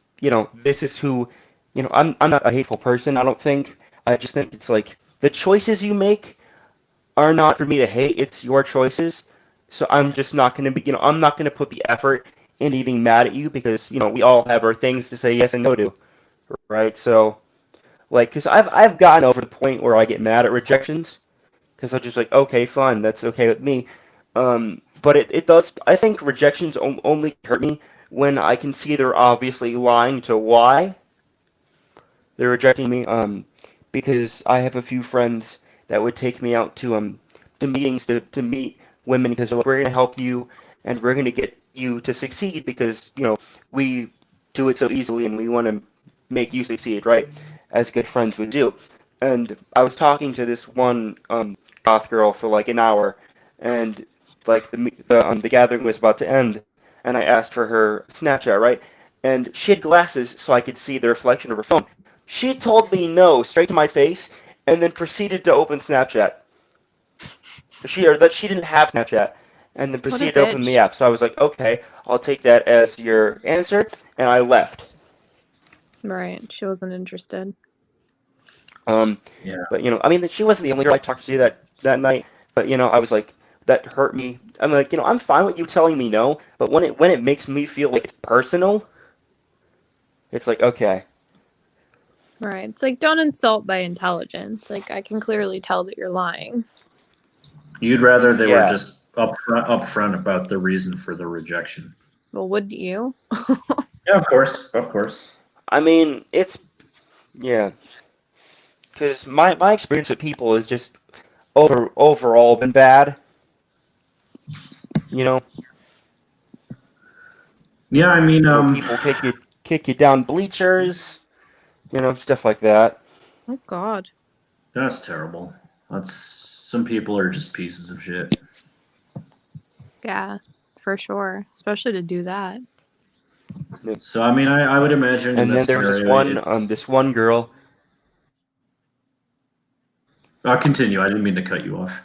this is who, I'm not a hateful person, I don't think. I just think it's like the choices you make are not for me to hate, it's your choices. So I'm just not going to be, I'm not going to put the effort into being mad at you because, we all have our things to say yes and no to, right? So, like, because I've gotten over the point where I get mad at rejections because I'm just like, okay, fine, that's okay with me. But it does, I think rejections only hurt me when I can see they're obviously lying to why they're rejecting me. Because I have a few friends that would take me out to meetings to meet women because they're like, we're going to help you and we're going to get you to succeed because, we do it so easily and we want to make you succeed, right? As good friends would do. And I was talking to this one goth girl for like an hour, and like the gathering was about to end, and I asked for her Snapchat, right? And she had glasses so I could see the reflection of her phone. She told me no straight to my face, and then proceeded to open Snapchat. Or that she didn't have Snapchat, and then What a proceeded to open the bitch. app. So I was like, okay, I'll take that as your answer, and I left. Right. She wasn't interested. Um, Yeah. but I mean, she wasn't the only girl I talked to that night. But I was like, that hurt me. I'm like, I'm fine with you telling me no, but when it makes me feel like it's personal, it's like, okay, Right. It's like, don't insult by intelligence. Like, I can clearly tell that you're lying. You'd rather they were yeah, just upfront about the reason for the rejection. Well, wouldn't you? Yeah, of course. I mean, yeah, because my experience with people is just overall been bad. You know, Yeah, I mean, people kick you down bleachers, stuff like that. Oh, God. that's terrible. That's some people are just pieces of shit. Yeah, for sure. Especially to do that. So I mean, I would imagine in And that then there was scenario, it's. this one girl. I'll continue. I didn't mean to cut you off.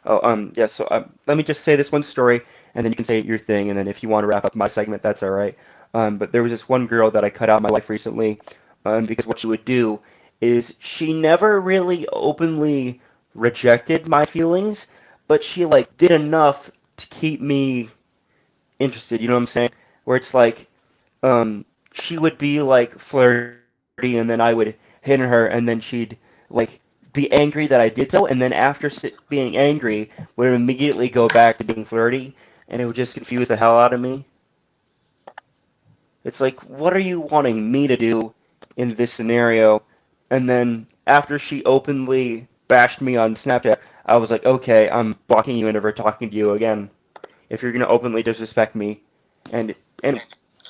Oh, yeah. So let me just say this one story, and then you can say your thing, and then if you want to wrap up my segment, that's all right. But there was this one girl that I cut out of my life recently, because what she would do is she never really openly rejected my feelings, but she like did enough to keep me interested. You know what I'm saying? Where it's like, she would be like flirty, and then I would hit on her, and then she'd like be angry that I did so, and then after being angry, would immediately go back to being flirty, and it would just confuse the hell out of me. It's like, what are you wanting me to do in this scenario? And then after she openly bashed me on Snapchat, I was like, okay, I'm blocking you and never talking to you again. If you're gonna openly disrespect me, and and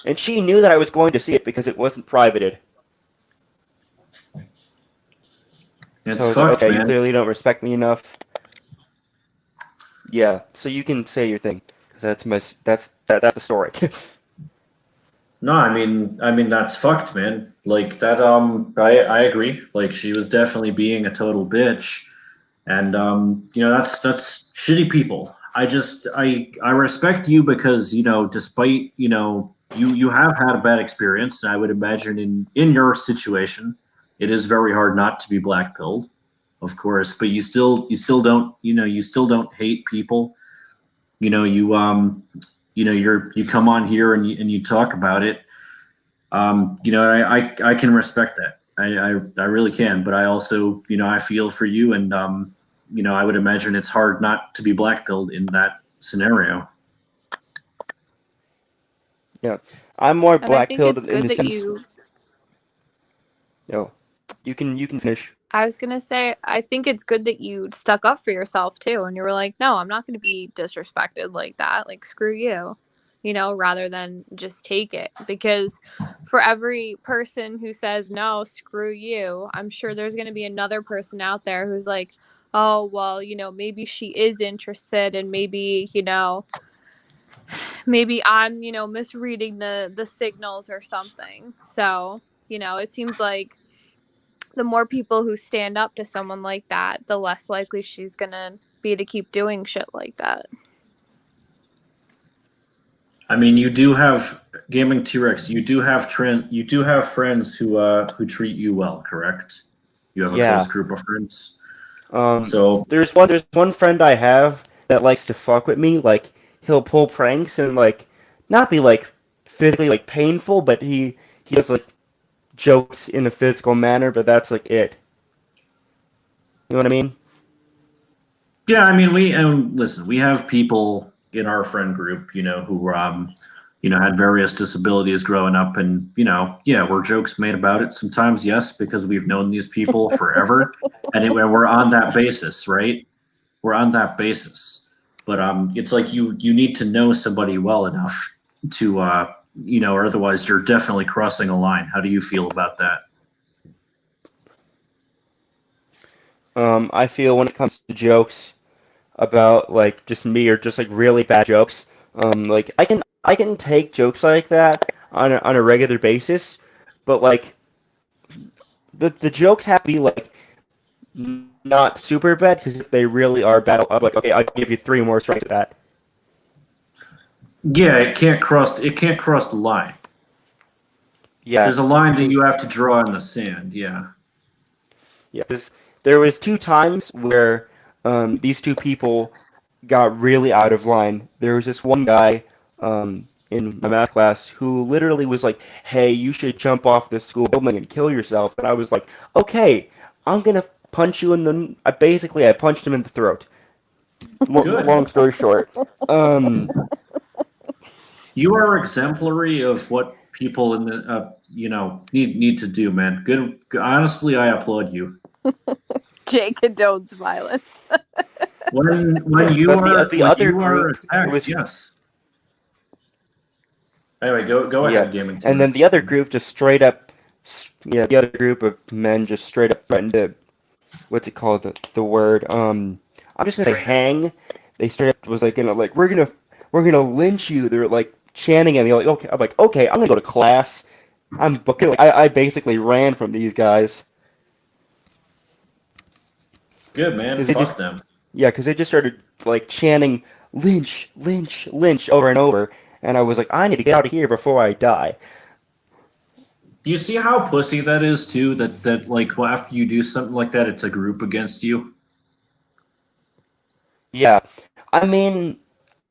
and she knew that I was going to see it because it wasn't privated. So It's I was like, fucked, okay, you man. clearly don't respect me enough. Yeah, so you can say your thing because that's the story. No, I mean that's fucked, man. Like that. I agree. Like she was definitely being a total bitch, and that's shitty people. I respect you because despite you have had a bad experience, and I would imagine in your situation, it is very hard not to be black pilled, of course. But you still don't hate people. You know you you come on here and you talk about it. I can respect that. I really can, but I also, I feel for you, and I would imagine it's hard not to be blackpilled in that scenario. Yeah, I'm more And I black think pilled it's in good the that sense. you. No, you can finish. I was gonna say, I think it's good that you stuck up for yourself too, and you were like, "No, I'm not gonna be disrespected like that. Like, screw you." rather than just take it. Because for every person who says, no, screw you, I'm sure there's going to be another person out there who's like, oh, well, maybe she is interested, and maybe, maybe I'm, misreading the signals or something. So, it seems like the more people who stand up to someone like that, the less likely she's going to be to keep doing shit like that. I mean, you do have Gaming T-Rex. You do have friends who treat you well, correct? You have a Yeah. close group of friends. So there's one friend I have that likes to fuck with me. Like, he'll pull pranks and like not be like physically like painful, but he does like jokes in a physical manner. But that's like it. You know what I mean? Yeah, I mean, listen. We have people in our friend group, who had various disabilities growing up, and yeah, were jokes made about it. Sometimes, yes, because we've known these people forever, and we're on that basis, right? We're on that basis. But it's like you need to know somebody well enough to or otherwise you're definitely crossing a line. How do you feel about that? I feel when it comes to jokes about like just me or just like really bad jokes, like I can take jokes like that on a regular basis, but like the jokes have to be like not super bad, because if they really are bad, I'm like, okay, I'll give you 3 more strikes at that. Yeah, it can't cross the line. Yeah, There's a line that you have to draw in the sand. Yeah. yeah. There was 2 times where these 2 people got really out of line. There was this one guy in my math class who literally was like, "Hey, you should jump off this school building and kill yourself." And I was like, "Okay, I'm gonna punch you in the." I punched him in the throat. Good. Long story short, You are exemplary of what people in the need to do, man. Good. Honestly, I applaud you. Jake condones violence. When you but are the when other you are group, it attacked, was yes. Anyway, go yeah, ahead, Gaming. and then the other group just straight up, the other group of men just straight up threatened to, what's it called, the word, I'm just gonna say hang. They straight up was like, we're gonna lynch you. They're like chanting at me like, okay. I'm like, okay, I'm gonna go to class. I'm booking. Like, I basically ran from these guys. Good, man. 'Cause they Fuck just, them. yeah, because they just started like chanting lynch, lynch, lynch over and over, and I was like, I need to get out of here before I die. You see how pussy that is too? That like after you do something like that, it's a group against you. Yeah, I mean,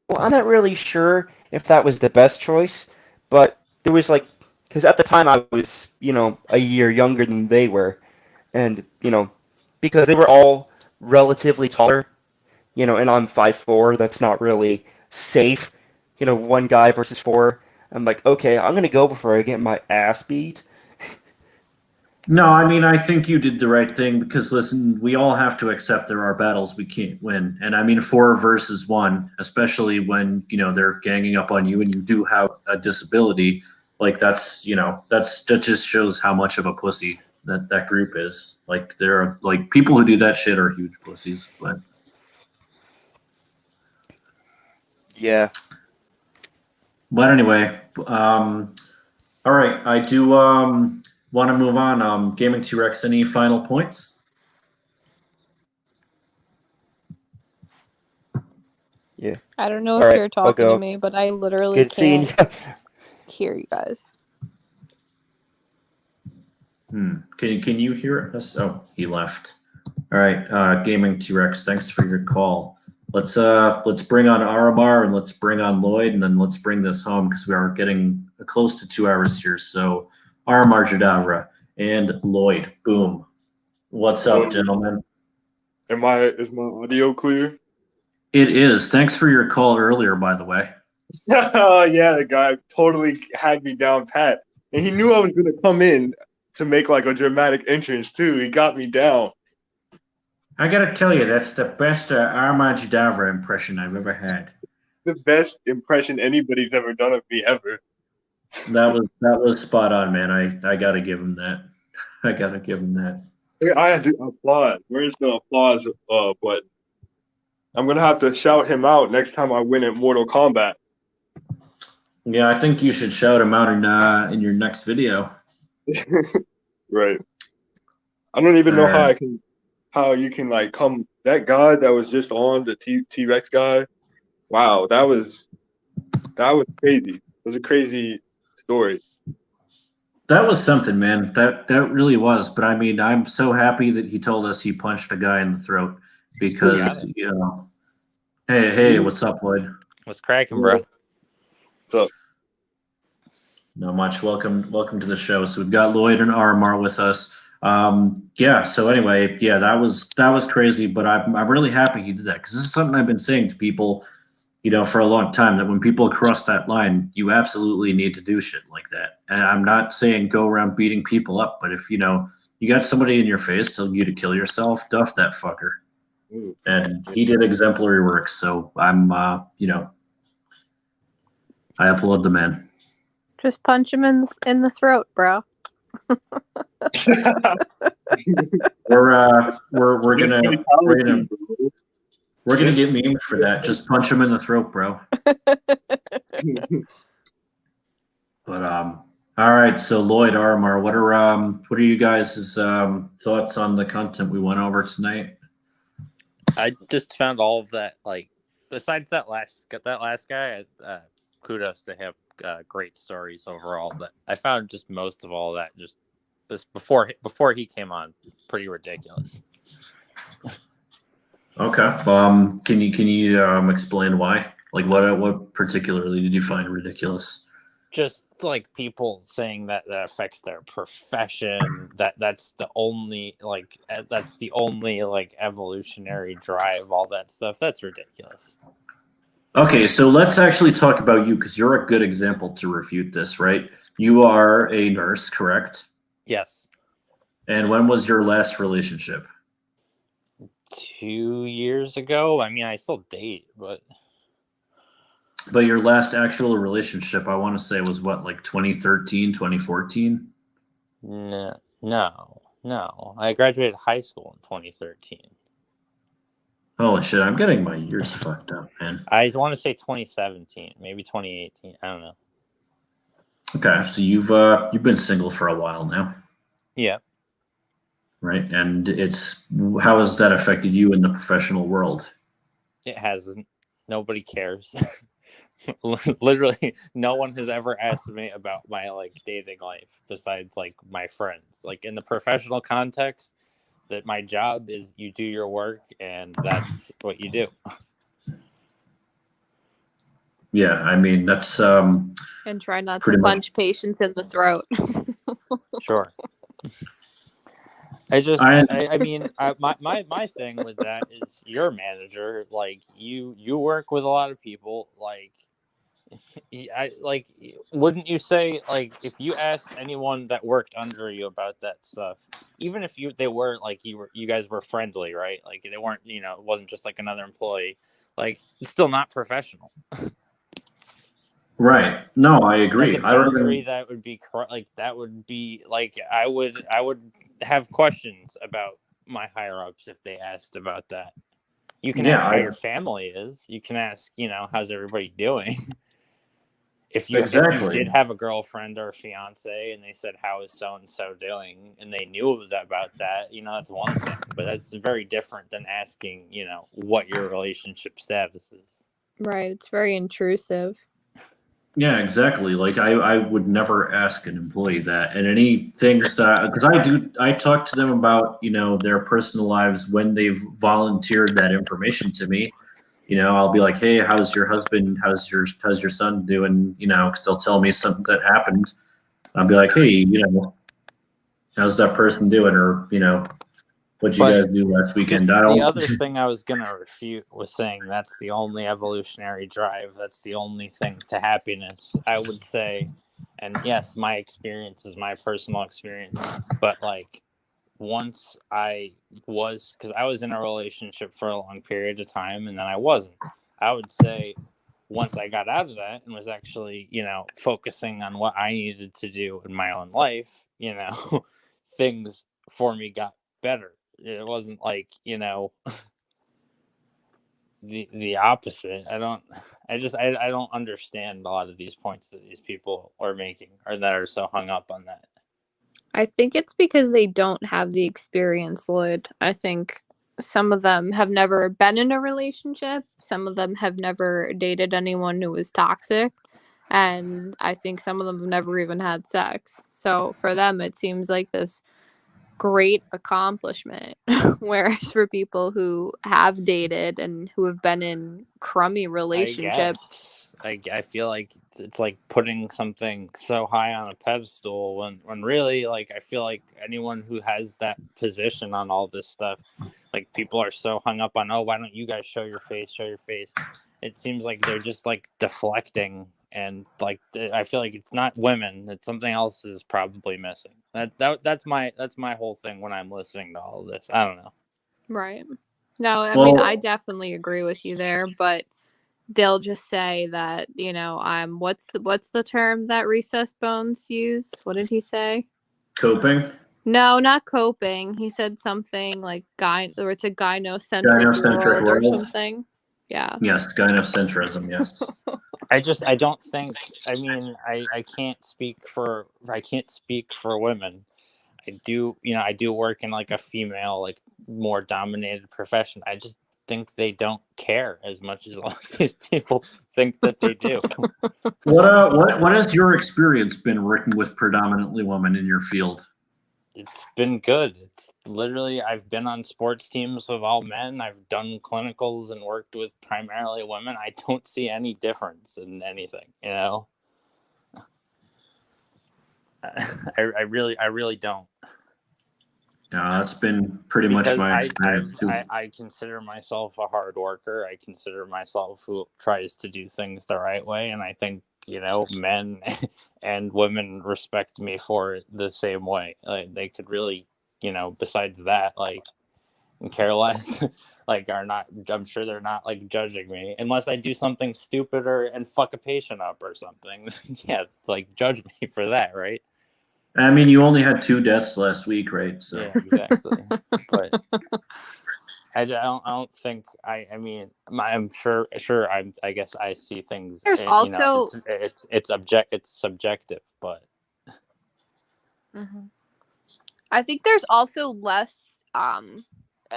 well, I'm not really sure if that was the best choice, but there was like, because at the time I was, a year younger than they were, and because they were all relatively taller, and I'm 5'4", that's not really safe, one guy versus 4. I'm like, okay, I'm gonna go before I get my ass beat. No, I mean I think you did the right thing because listen, we all have to accept there are battles we can't win, and I mean 4 versus 1, especially when they're ganging up on you and you do have a disability. Like that just shows how much of a pussy that group is. Like there are like people who do that shit are huge pussies, but. Yeah. But anyway, all right. I do want to move on. Gaming T-Rex, any final points? Yeah. I don't know All if right, you're I'll talking to go. me, but I literally Good seeing can't you. hear you guys. Can you hear us? Oh, he left. All right. Gaming T-Rex, thanks for your call. Let's bring on Aramar and let's bring on Lloyd and then let's bring this home because we are getting close to 2 hours here. So Aramar Jadavra and Lloyd, boom. What's up, gentlemen? Is my audio clear? It is. Thanks for your call earlier, by the way. Yeah, the guy totally had me down pat. And he knew I was gonna come in to make like a dramatic entrance too. He got me down. I gotta tell you, that's the best Armand Jadavra impression I've ever had. the best impression anybody's ever done of me ever. That was spot on, man. I gotta give him that. I gotta give him that. I had to applaud. Where's the applause button? I'm gonna have to shout him out next time I win at Mortal Kombat. Yeah, I think you should shout him out in your next video. Right. I don't even know Alright. how you can like come that guy that was just on the T-Rex guy. Wow, that was crazy. It was a crazy story. That was something, man. That really was. But I mean, I'm so happy that he told us he punched a guy in the throat because Hey, what's up, Lloyd? What's cracking, bro? So Not much. Welcome to the show. So we've got Lloyd and Armar with us. So anyway, that was crazy, but I'm really happy he did that because this is something I've been saying to people, for a long time, that when people cross that line, you absolutely need to do shit like that. And I'm not saying go around beating people up, but if you got somebody in your face telling you to kill yourself, duff that fucker. And he did exemplary work, so I'm I applaud the man. Just punch him in the throat, bro. We're gonna get memed for that. Just punch him in the throat, bro. But all right. So Lloyd, Armar, what are you guys' thoughts on the content we went over tonight? I just found all of that, like, besides that last guy, kudos to him. Great stories overall, but I found just most of all that just before he came on, pretty ridiculous. Okay. Can you explain why? Like, what particularly did you find ridiculous? Just like people saying that affects their profession, that's the only evolutionary drive, all that stuff. That's ridiculous. Okay, so let's actually talk about you because you're a good example to refute this, right? You are a nurse, correct? Yes. And when was your last relationship? 2 years ago. I mean, I still date, but your last actual relationship, I want to say, was what, like 2013, 2014? No. I graduated high school in 2013. Holy shit, I'm getting my years fucked up, man. I want to say 2017, maybe 2018. I don't know. Okay, so you've been single for a while now. Yeah. Right, and how has that affected you in the professional world? It hasn't. Nobody cares. Literally, no one has ever asked me about my dating life besides my friends. Like in the professional context, that my job is you do your work and that's what you do. Yeah, I mean that's And try not to punch patients in the throat. Sure. I mean, my thing with that is you're a manager. Like you work with a lot of people. Wouldn't you say if you asked anyone that worked under you about that stuff, even if you guys were friendly, right? Like they weren't, it wasn't just like another employee. Like it's still not professional. Right. No, I agree. Like a boundary that would be that would be I would have questions about my higher ups if they asked about that. You can ask how your family is. You can ask, how's everybody doing? If you did have a girlfriend or a fiance and they said, how is so-and-so doing? And they knew it was about that, that's one thing. But that's very different than asking, what your relationship status is. Right. It's very intrusive. Yeah, exactly. Like I would never ask an employee that, and any things because I talk to them about their personal lives when they've volunteered that information to me. I'll be like, hey, how's your husband? How's your son doing? Because they'll tell me something that happened. I'll be like, hey, how's that person doing? Or what'd you guys do last weekend? The other thing I was going to refute was saying that's the only evolutionary drive. That's the only thing to happiness, I would say. And yes, my experience is my personal experience. But once because I was in a relationship for a long period of time and then I wasn't. I would say once I got out of that and was actually, focusing on what I needed to do in my own life, things for me got better. It wasn't like, the opposite. I don't understand a lot of these points that these people are making or that are so hung up on that. I think it's because they don't have the experience, Lloyd. I think some of them have never been in a relationship. Some of them have never dated anyone who was toxic. And I think some of them have never even had sex. So for them, it seems like this great accomplishment. Whereas for people who have dated and who have been in crummy relationships, I feel like it's like putting something so high on a pedestal when really, like, I feel like anyone who has that position on all this stuff, like, people are so hung up on, oh, why don't you guys show your face? It seems like they're just like deflecting, and like I feel like it's not women, it's something else is probably missing. That's my whole thing when I'm listening to all of this. I don't know. right? No, I mean, I definitely agree with you there, but they'll just say that, I'm what's the term that Recess Bones used? What did he say? Coping? No, not coping. He said something like or it's a gynocentric world or something. Yeah. Yes, gynocentrism, yes. I don't think, I can't speak for women. I do work in like a female, like more dominated profession. I just think they don't care as much as all these people think that they do. What has your experience been working with predominantly women in your field? It's been good. It's literally, I've been on sports teams with all men. I've done clinicals and worked with primarily women. I don't see any difference in anything, I really don't. No, that's been pretty much my experience too. I consider myself a hard worker. I consider myself who tries to do things the right way, and I think men and women respect me for it the same way. Like, they could really, besides that, like, care less. Like, are not. I'm sure they're not like judging me unless I do something stupid and fuck a patient up or something. Yeah, it's like, judge me for that, right? I mean, you only had 2 deaths last week, right? So yeah, exactly. But I don't think I'm sure I guess I see things. There's also it's subjective, but I think there's also less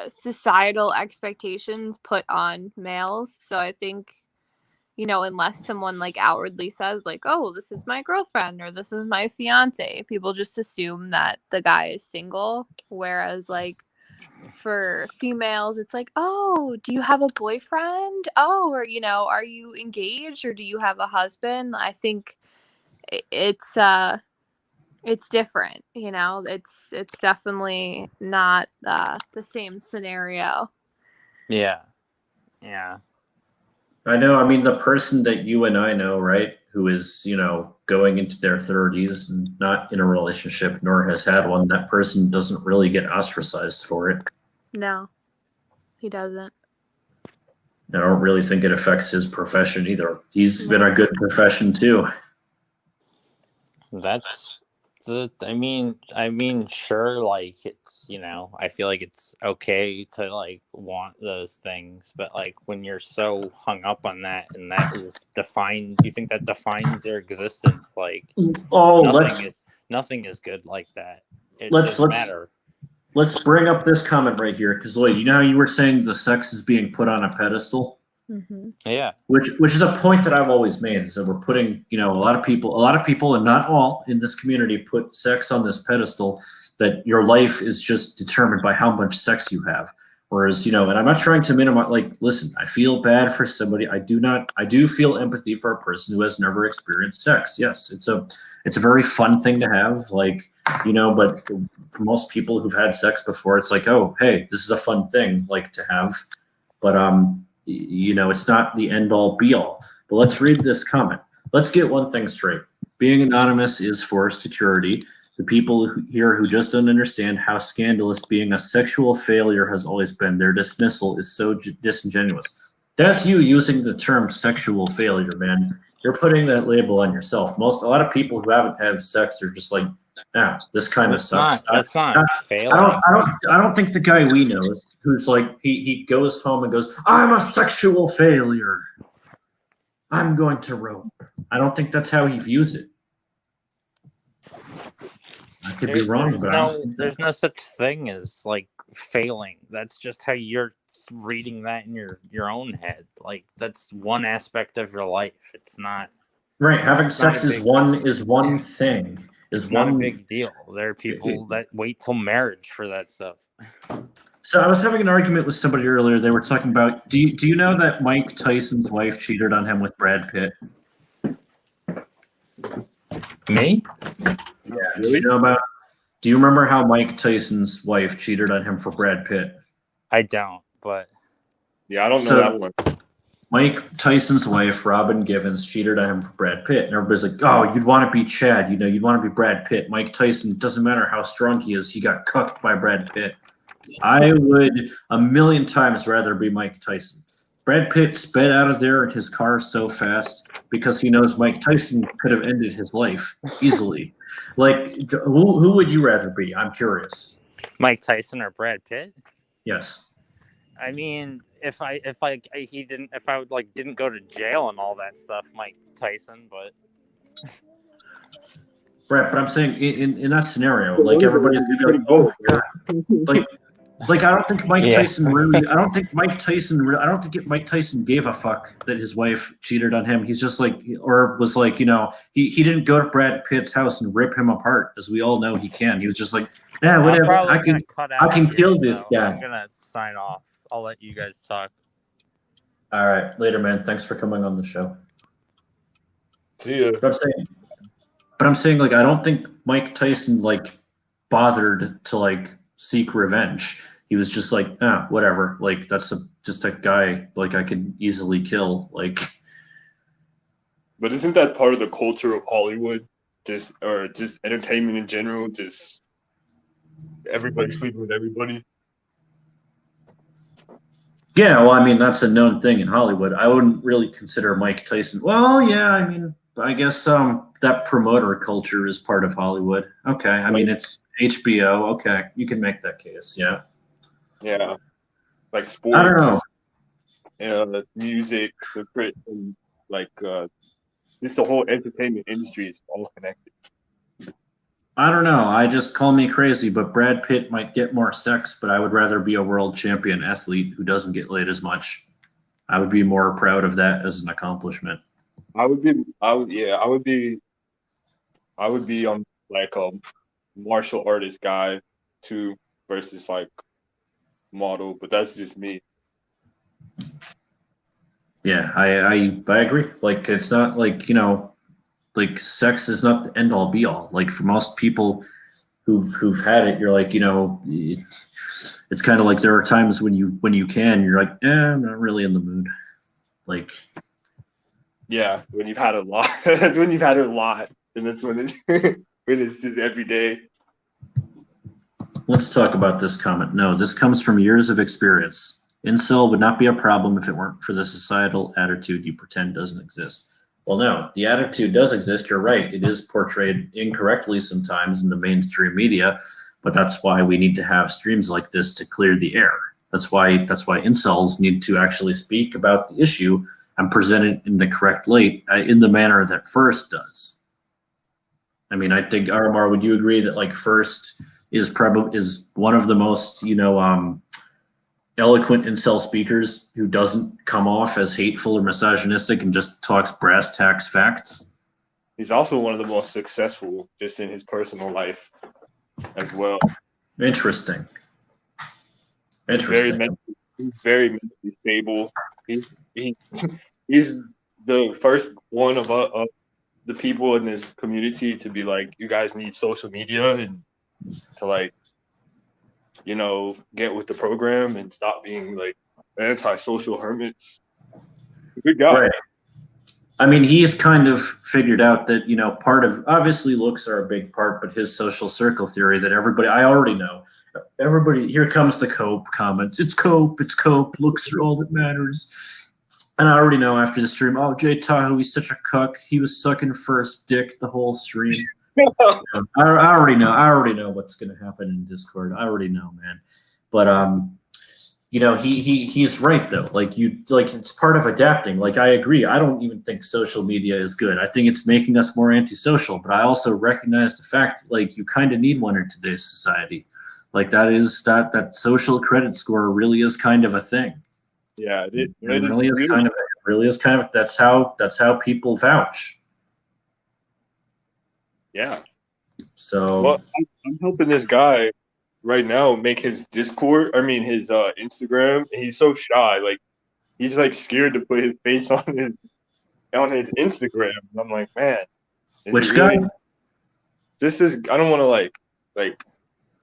societal expectations put on males. So I think, unless someone like outwardly says like, oh, this is my girlfriend or this is my fiance, people just assume that the guy is single. Whereas like for females, it's like, oh, do you have a boyfriend? Oh, or, are you engaged or do you have a husband? I think it's different, it's definitely not the same scenario. Yeah. I know. I mean, the person that you and I know, right, who is, going into their 30s and not in a relationship, nor has had one, that person doesn't really get ostracized for it. No, he doesn't. I don't really think it affects his profession either. He's been a good profession too. That's sure, like, it's, I feel like it's okay to like want those things, but like when you're so hung up on that and that is defined, do you think that defines your existence? Like, nothing is good like that. It doesn't matter. Let's bring up this comment right here, because Lloyd, you know how you were saying the sex is being put on a pedestal? Mm-hmm. Yeah. Which is a point that I've always made, is that we're putting, a lot of people, and not all in this community, put sex on this pedestal, that your life is just determined by how much sex you have. Whereas, and I'm not trying to minimize, like, listen, I feel bad for somebody. I do feel empathy for a person who has never experienced sex. Yes, it's a very fun thing to have, like, but for most people who've had sex before, it's like, oh, hey, this is a fun thing, like, to have. But, it's not the end all be all. But let's read this comment. Let's get one thing straight. Being anonymous is for security. The people here who just don't understand how scandalous being a sexual failure has always been. Their dismissal is so disingenuous. That's you using the term sexual failure, man. You're putting that label on yourself. A lot of people who haven't had sex are just like, this kind of sucks. That's not failing. I don't think the guy we know is who's like he goes home and goes, I'm a sexual failure. I'm going to rope. I don't think that's how he views it. I could be wrong, but there's no such thing as like failing. That's just how you're reading that in your own head. Like that's one aspect of your life. It's not right. Having sex is one thing. Is not a big deal. There are people that wait till marriage for that stuff. So I was having an argument with somebody earlier. They were talking about do you know that Mike Tyson's wife cheated on him with Brad Pitt? Me? Yeah. Do you remember how Mike Tyson's wife cheated on him for Brad Pitt? I don't, but yeah, I don't know that one. Mike Tyson's wife, Robin Givens, cheated on him for Brad Pitt. And everybody's like, oh, you'd want to be Chad. You'd want to be Brad Pitt. Mike Tyson, doesn't matter how strong he is, he got cucked by Brad Pitt. I would a million times rather be Mike Tyson. Brad Pitt sped out of there in his car so fast because he knows Mike Tyson could have ended his life easily. Like, who would you rather be? I'm curious. Mike Tyson or Brad Pitt? Yes. I mean, if I didn't go to jail and all that stuff, Mike Tyson, but Brett, but I'm saying in that scenario, like everybody's gonna be like, oh yeah. Like I don't think Mike Tyson really I don't think Mike Tyson gave a fuck that his wife cheated on him. He's just like, or was like, he didn't go to Brad Pitt's house and rip him apart, as we all know he can. He was just like, yeah, whatever. I can kill this guy. I'm gonna sign off. I'll let you guys talk. All right, later, man. Thanks for coming on the show. See ya. But I'm saying, like, I don't think Mike Tyson like bothered to like seek revenge. He was just like, whatever. Like that's just a guy like I could easily kill. Like, but isn't that part of the culture of Hollywood? Just entertainment in general. Just everybody sleeping with everybody. Yeah, well, I mean, that's a known thing in Hollywood. I wouldn't really consider Mike Tyson. Well, yeah, I mean, I guess that promoter culture is part of Hollywood. Okay, I mean, it's HBO. Okay, you can make that case. Yeah. Yeah, like sports. I don't know. Yeah, the music, the print, and like just the whole entertainment industry is all connected. I don't know. I just call me crazy, but Brad Pitt might get more sex, but I would rather be a world champion athlete who doesn't get laid as much. I would be more proud of that as an accomplishment. I would be on like a martial artist guy too versus like model, but that's just me. Yeah, I agree. Like it's not like, like sex is not the end all be all. Like for most people who've had it, you're like, it's kind of like there are times when you can, you're like, I'm not really in the mood. Like, yeah, when you've had a lot, that's when you've had a lot, and that's when it's just every day. Let's talk about this comment. No, this comes from years of experience. Incel would not be a problem if it weren't for the societal attitude you pretend doesn't exist. Well, no, the attitude does exist. You're right. It is portrayed incorrectly sometimes in the mainstream media, but that's why we need to have streams like this to clear the air. That's why incels need to actually speak about the issue and present it in the correct light, in the manner that First does. I mean, I think, Aramar, would you agree that like First is one of the most, eloquent incel speakers who doesn't come off as hateful or misogynistic and just talks brass tacks facts? He's also one of the most successful just in his personal life as well. Interesting. He's very mentally stable. He's the first one of the people in this community to be like, you guys need social media and to like, get with the program and stop being like anti-social hermits. Good guy. Right. I mean, he's kind of figured out that, part of, obviously looks are a big part, but his social circle theory that I already know. Everybody, here comes the cope comments. It's cope, looks are all that matters. And I already know after the stream, oh, Jay Tahoe, he's such a cuck. He was sucking first dick the whole stream. I already know. I already know what's going to happen in Discord. I already know, man. But you know, he's right though. Like it's part of adapting. Like I agree. I don't even think social media is good. I think it's making us more antisocial. But I also recognize the fact like you kind of need one in today's society. Like that social credit score really is kind of a thing. Yeah, it really is kind of. It really is kind of. That's how people vouch. Yeah. So well, I'm helping this guy right now make his Discord. I mean his Instagram. And he's so shy. Like he's like scared to put his face on his Instagram. And I'm like, man, which guy? This is. I don't want to like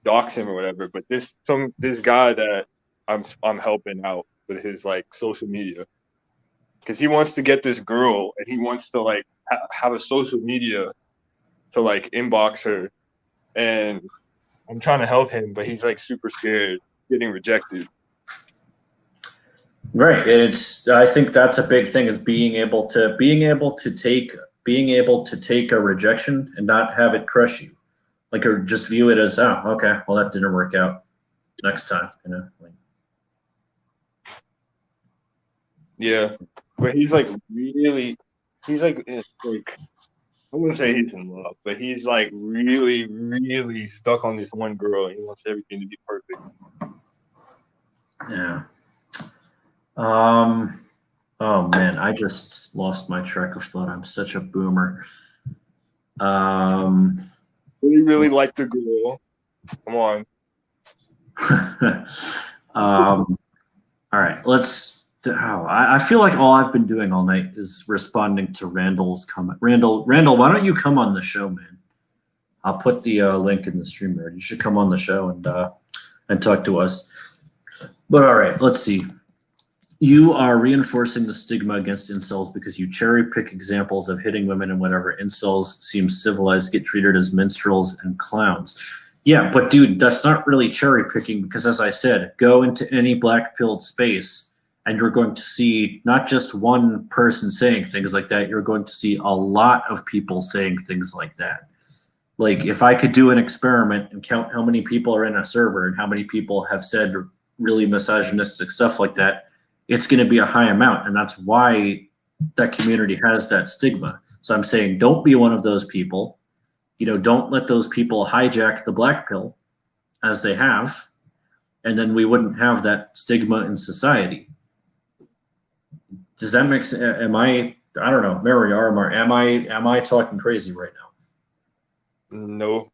dox him or whatever, but this guy that I'm helping out with his like social media because he wants to get this girl and he wants to like have a social media to like inbox her, and I'm trying to help him, but he's like super scared getting rejected. Right. I think that's a big thing is being able to take a rejection and not have it crush you. Like or just view it as, oh, okay, well that didn't work out. Next time, you know. Yeah. But he's like I wouldn't say he's in love, but he's like really, really stuck on this one girl and he wants everything to be perfect. Yeah. Oh man, I just lost my track of thought. I'm such a boomer. Really like the girl. Come on. All right, I feel like all I've been doing all night is responding to Randall's comment. Randall, why don't you come on the show, man? I'll put the link in the stream there. You should come on the show and talk to us. But all right, let's see. You are reinforcing the stigma against incels because you cherry pick examples of hitting women and whatever incels seem civilized get treated as minstrels and clowns. Yeah, but dude, that's not really cherry picking because as I said, go into any black-pilled space and you're going to see not just one person saying things like that, you're going to see a lot of people saying things like that. Like if I could do an experiment and count how many people are in a server and how many people have said really misogynistic stuff like that, it's going to be a high amount. And that's why that community has that stigma. So I'm saying don't be one of those people. You know, don't let those people hijack the black pill as they have. And then we wouldn't have that stigma in society. Does that make sense? I don't know, Mary Armor, am I talking crazy right now? No.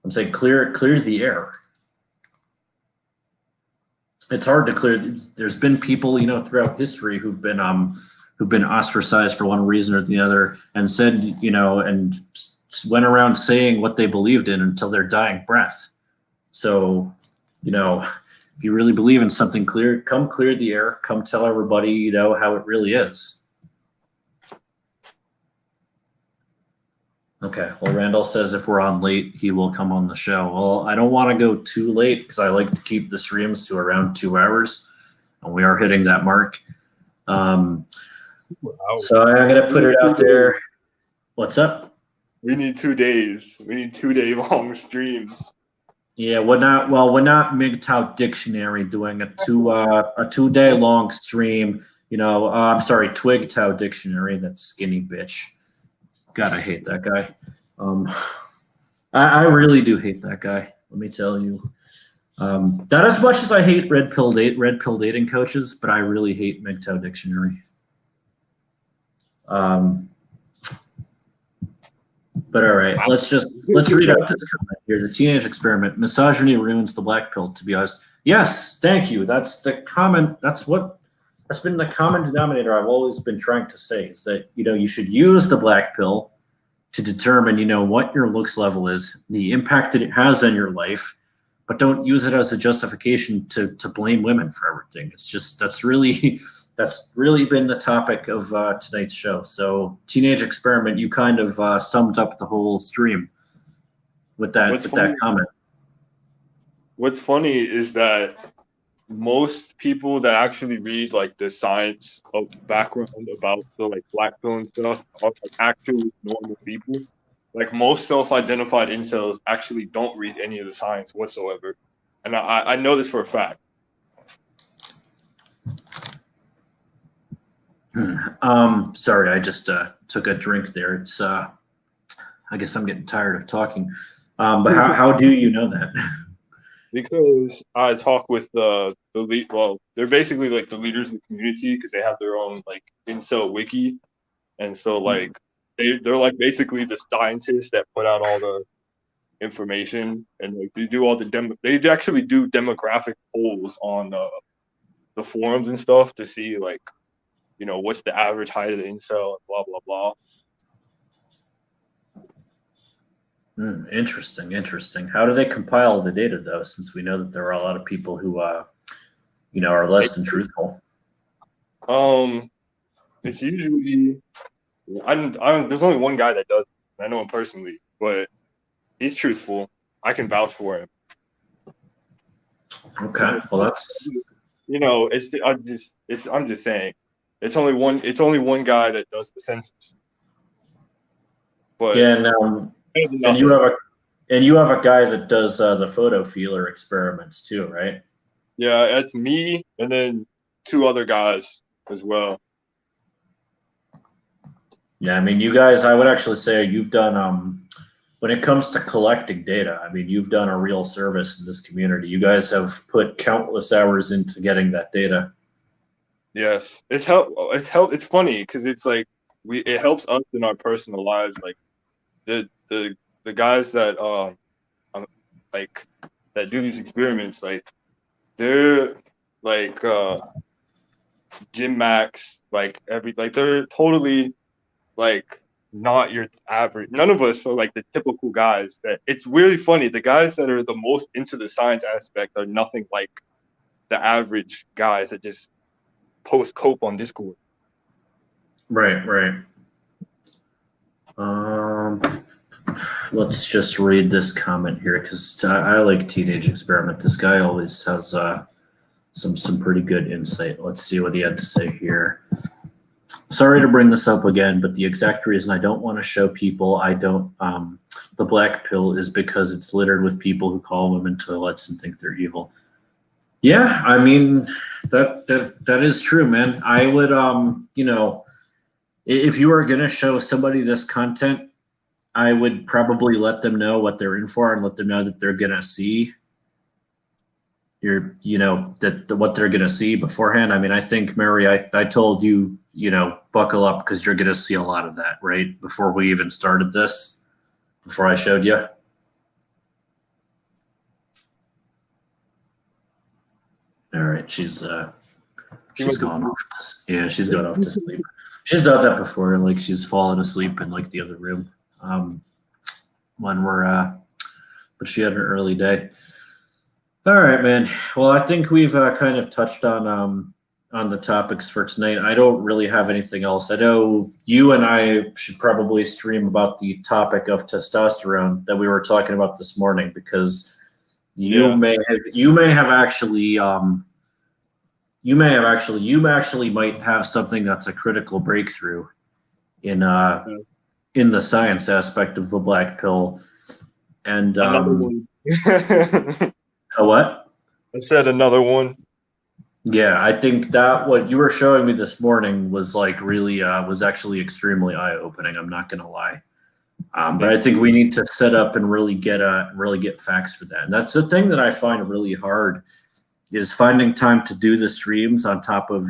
I'm saying clear the air. It's hard to clear. There's been people, you know, throughout history who've been ostracized for one reason or the other, and said, you know, and went around saying what they believed in until their dying breath. So, you know, if you really believe in something, come clear the air. Come tell everybody, you know, how it really is. Okay, well, Randall says if we're on late, he will come on the show. Well, I don't want to go too late because I like to keep the streams to around 2 hours, and we are hitting that mark. So I'm going to put it out there. What's up? We need 2 days. We need 2-day long streams. Yeah, we're not MGTOW Dictionary doing a 2-day long stream. You know, I'm sorry, TwigTow Dictionary, that skinny bitch. God, I hate that guy. I really do hate that guy. Let me tell you. Not as much as I hate red pill dating coaches, but I really hate MGTOW Dictionary. But all right, let's read out this comment here. The teenage experiment: misogyny ruins the black pill. To be honest, yes, thank you. That's the comment. That's been the common denominator I've always been trying to say is that, you know, you should use the black pill to determine, you know, what your looks level is, the impact that it has on your life, but don't use it as a justification to blame women for everything. It's just that's really been the topic of tonight's show. So teenage experiment, you kind of summed up the whole stream with that comment. What's funny is that most people that actually read like the science of background about the like black pill and stuff are like actual normal people. Like most self-identified incels actually don't read any of the science whatsoever, and I know this for a fact. Sorry, I just took a drink there. It's I guess I'm getting tired of talking. But how do you know that? Because I talk with the lead. Well, they're basically like the leaders of the community because they have their own like incel wiki, and so like they're like basically the scientists that put out all the information, and like they do all the they actually do demographic polls on the forums and stuff to see like what's the average height of the incel and blah blah blah. Interesting, interesting. How do they compile the data though? Since we know that there are a lot of people who are less than truthful. It's usually there's only one guy that does it. I know him personally, but he's truthful. I can vouch for him. Okay, well that's I'm just saying it's only one guy that does the census. But yeah, and you have a guy that does the photo feeler experiments too, right? Yeah, that's me, and then two other guys as well. Yeah, I mean, you guys, I would actually say you've done when it comes to collecting data, I mean, you've done a real service in this community. You guys have put countless hours into getting that data. Yes, it's funny because it's like it helps us in our personal lives. Like the guys that like that do these experiments, like they're like gym max, like they're totally like not your average. None of us are like the typical guys. That it's really funny. The guys that are the most into the science aspect are nothing like the average guys that just post cope on Discord. Right. Let's just read this comment here because I like Teenage Experiment. This guy always has some pretty good insight. Let's see what he had to say here. Sorry to bring this up again, but the exact reason I don't want to show people the black pill is because it's littered with people who call women toilets and think they're evil. Yeah, I mean that is true, man. I would if you were gonna show somebody this content, I would probably let them know what they're in for and let them know that they're gonna see what they're gonna see beforehand. I mean, I think Mary, I told you, buckle up because you're gonna see a lot of that, right? Before we even started this, before I showed you. All right, she's going off. She's going off to sleep. She's done that before. Like she's fallen asleep in like the other room when we're. But she had an early day. All right, man. Well, I think we've kind of touched on the topics for tonight. I don't really have anything else. I know you and I should probably stream about the topic of testosterone that we were talking about this morning because you may actually might have something that's a critical breakthrough in the science aspect of the black pill. And another one. A what? I said another one. Yeah, I think that what you were showing me this morning was like really was actually extremely eye-opening. I'm not gonna lie, but I think we need to set up and really get facts for that. And that's the thing that I find really hard is finding time to do the streams on top of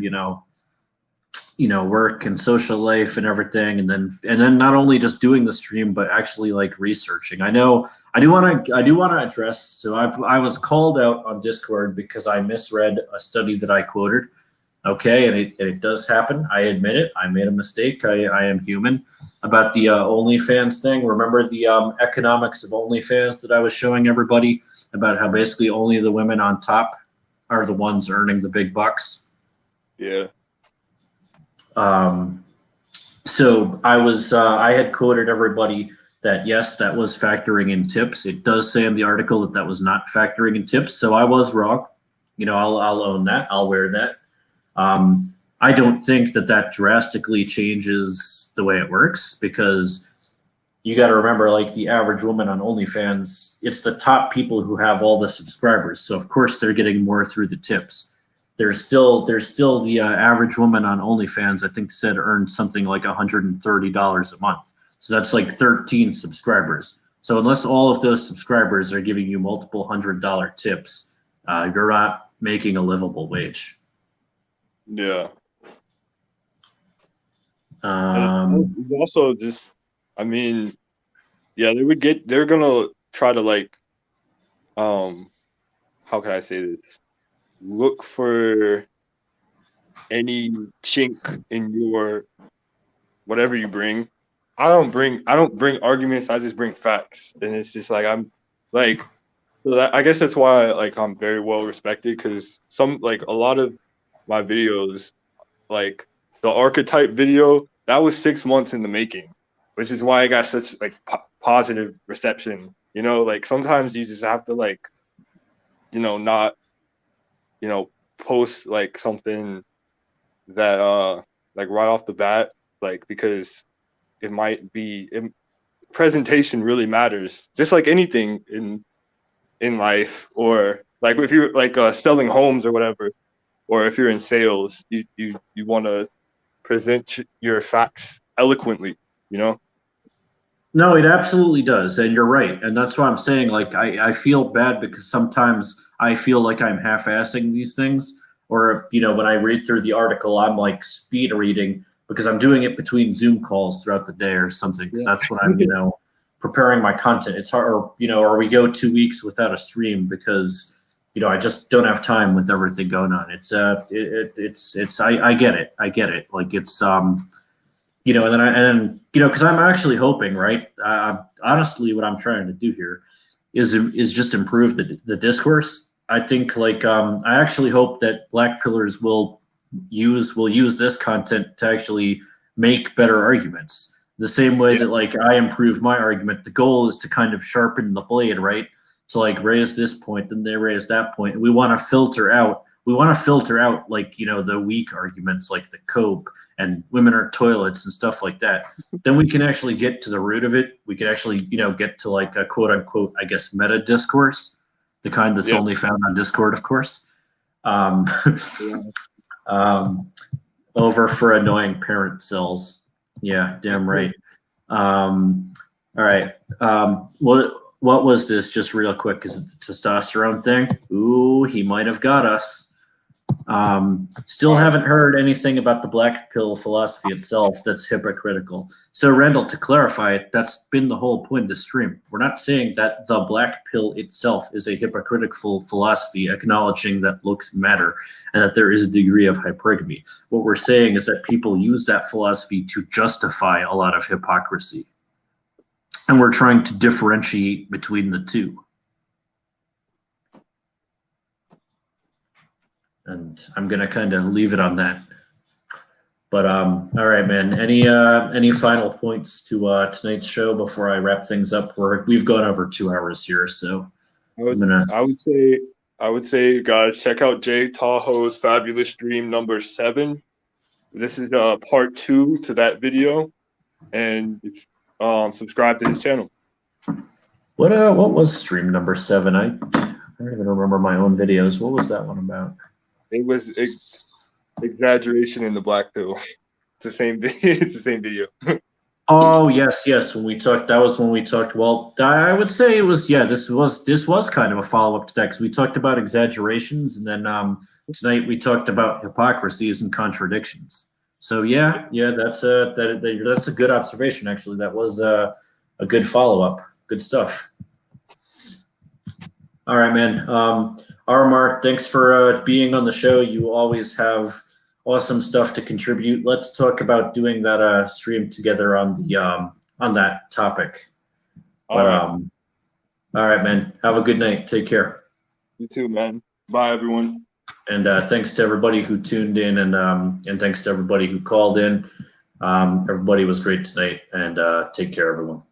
work and social life and everything, and then not only just doing the stream but actually like researching. I do want to address. So I was called out on Discord because I misread a study that I quoted. Okay, and it does happen. I admit it. I made a mistake. I am human. About the OnlyFans thing. Remember the economics of OnlyFans that I was showing everybody about how basically only the women on top are the ones earning the big bucks. Yeah. So I had quoted everybody that yes, that was factoring in tips. It does say in the article that was not factoring in tips. So I was wrong. I'll own that. I'll wear that. I don't think that drastically changes the way it works, because you got to remember, like, the average woman on OnlyFans, it's the top people who have all the subscribers. So of course they're getting more through the tips. There's still the average woman on OnlyFans, I think, said earned something like $130 a month. So that's like 13 subscribers. So unless all of those subscribers are giving you multiple $100 tips, you're not making a livable wage. Yeah. It's also just, I mean, yeah, they're gonna try to, like, how can I say this? Look for any chink in your whatever you bring. I don't bring arguments. I just bring facts, and it's just like I guess that's why, like, I'm very well respected, because a lot of my videos, like the archetype video, that was 6 months in the making, which is why I got such, like, positive reception. Like, sometimes you just have to, like, not, post, like, something that like right off the bat, like, because it might be presentation really matters, just like anything in life, or like if you're like selling homes or whatever, or if you're in sales, you want to present your facts eloquently, No, it absolutely does, and you're right, and that's why I'm saying, like, I feel bad because sometimes I feel like I'm half-assing these things, or when I read through the article, I'm like speed reading because I'm doing it between Zoom calls throughout the day or something, because that's when I'm preparing my content. It's hard, or we go 2 weeks without a stream because I just don't have time with everything going on. It's I get it, like, it's and then because I'm actually hoping, right? Honestly, what I'm trying to do here is just improve the discourse. I think, like, I actually hope that black pillars will use this content to actually make better arguments. The same way that, like, I improve my argument. The goal is to kind of sharpen the blade, right? To, like, raise this point, then they raise that point. And we want to filter out. Like, the weak arguments, like the cope and women are toilets and stuff like that. Then we can actually get to the root of it. We can actually, get to, like, a quote unquote, I guess, meta discourse, the kind that's only found on Discord, of course. Over for annoying parent cells. Yeah, damn right. All right. What was this? Just real quick, is it the testosterone thing? Ooh, he might have got us. Still haven't heard anything about the black pill philosophy itself that's hypocritical. So, Randall, to clarify it, that's been the whole point of the stream. We're not saying that the black pill itself is a hypocritical philosophy, acknowledging that looks matter and that there is a degree of hypergamy. What we're saying is that people use that philosophy to justify a lot of hypocrisy. And we're trying to differentiate between the two. And I'm gonna kind of leave it on that. But all right, man. Any final points to tonight's show before I wrap things up? We've gone over 2 hours here, so I would say, guys, check out Jay Tahoe's fabulous stream number 7. This is part 2 to that video, and subscribe to his channel. What was stream number 7? I don't even remember my own videos. What was that one about? It was exaggeration in the black pill. It's the same video. Oh yes. When we talked, that was when we talked. Well, I would say it was. Yeah, this was kind of a follow up to that, because we talked about exaggerations, and then tonight we talked about hypocrisies and contradictions. So yeah, that's a good observation. Actually, that was a good follow up. Good stuff. All right, man. Armar, thanks for being on the show. You always have awesome stuff to contribute. Let's talk about doing that stream together on the on that topic. All right, man. Have a good night. Take care. You too, man. Bye, everyone. And thanks to everybody who tuned in, and thanks to everybody who called in. Everybody was great tonight, and take care, everyone.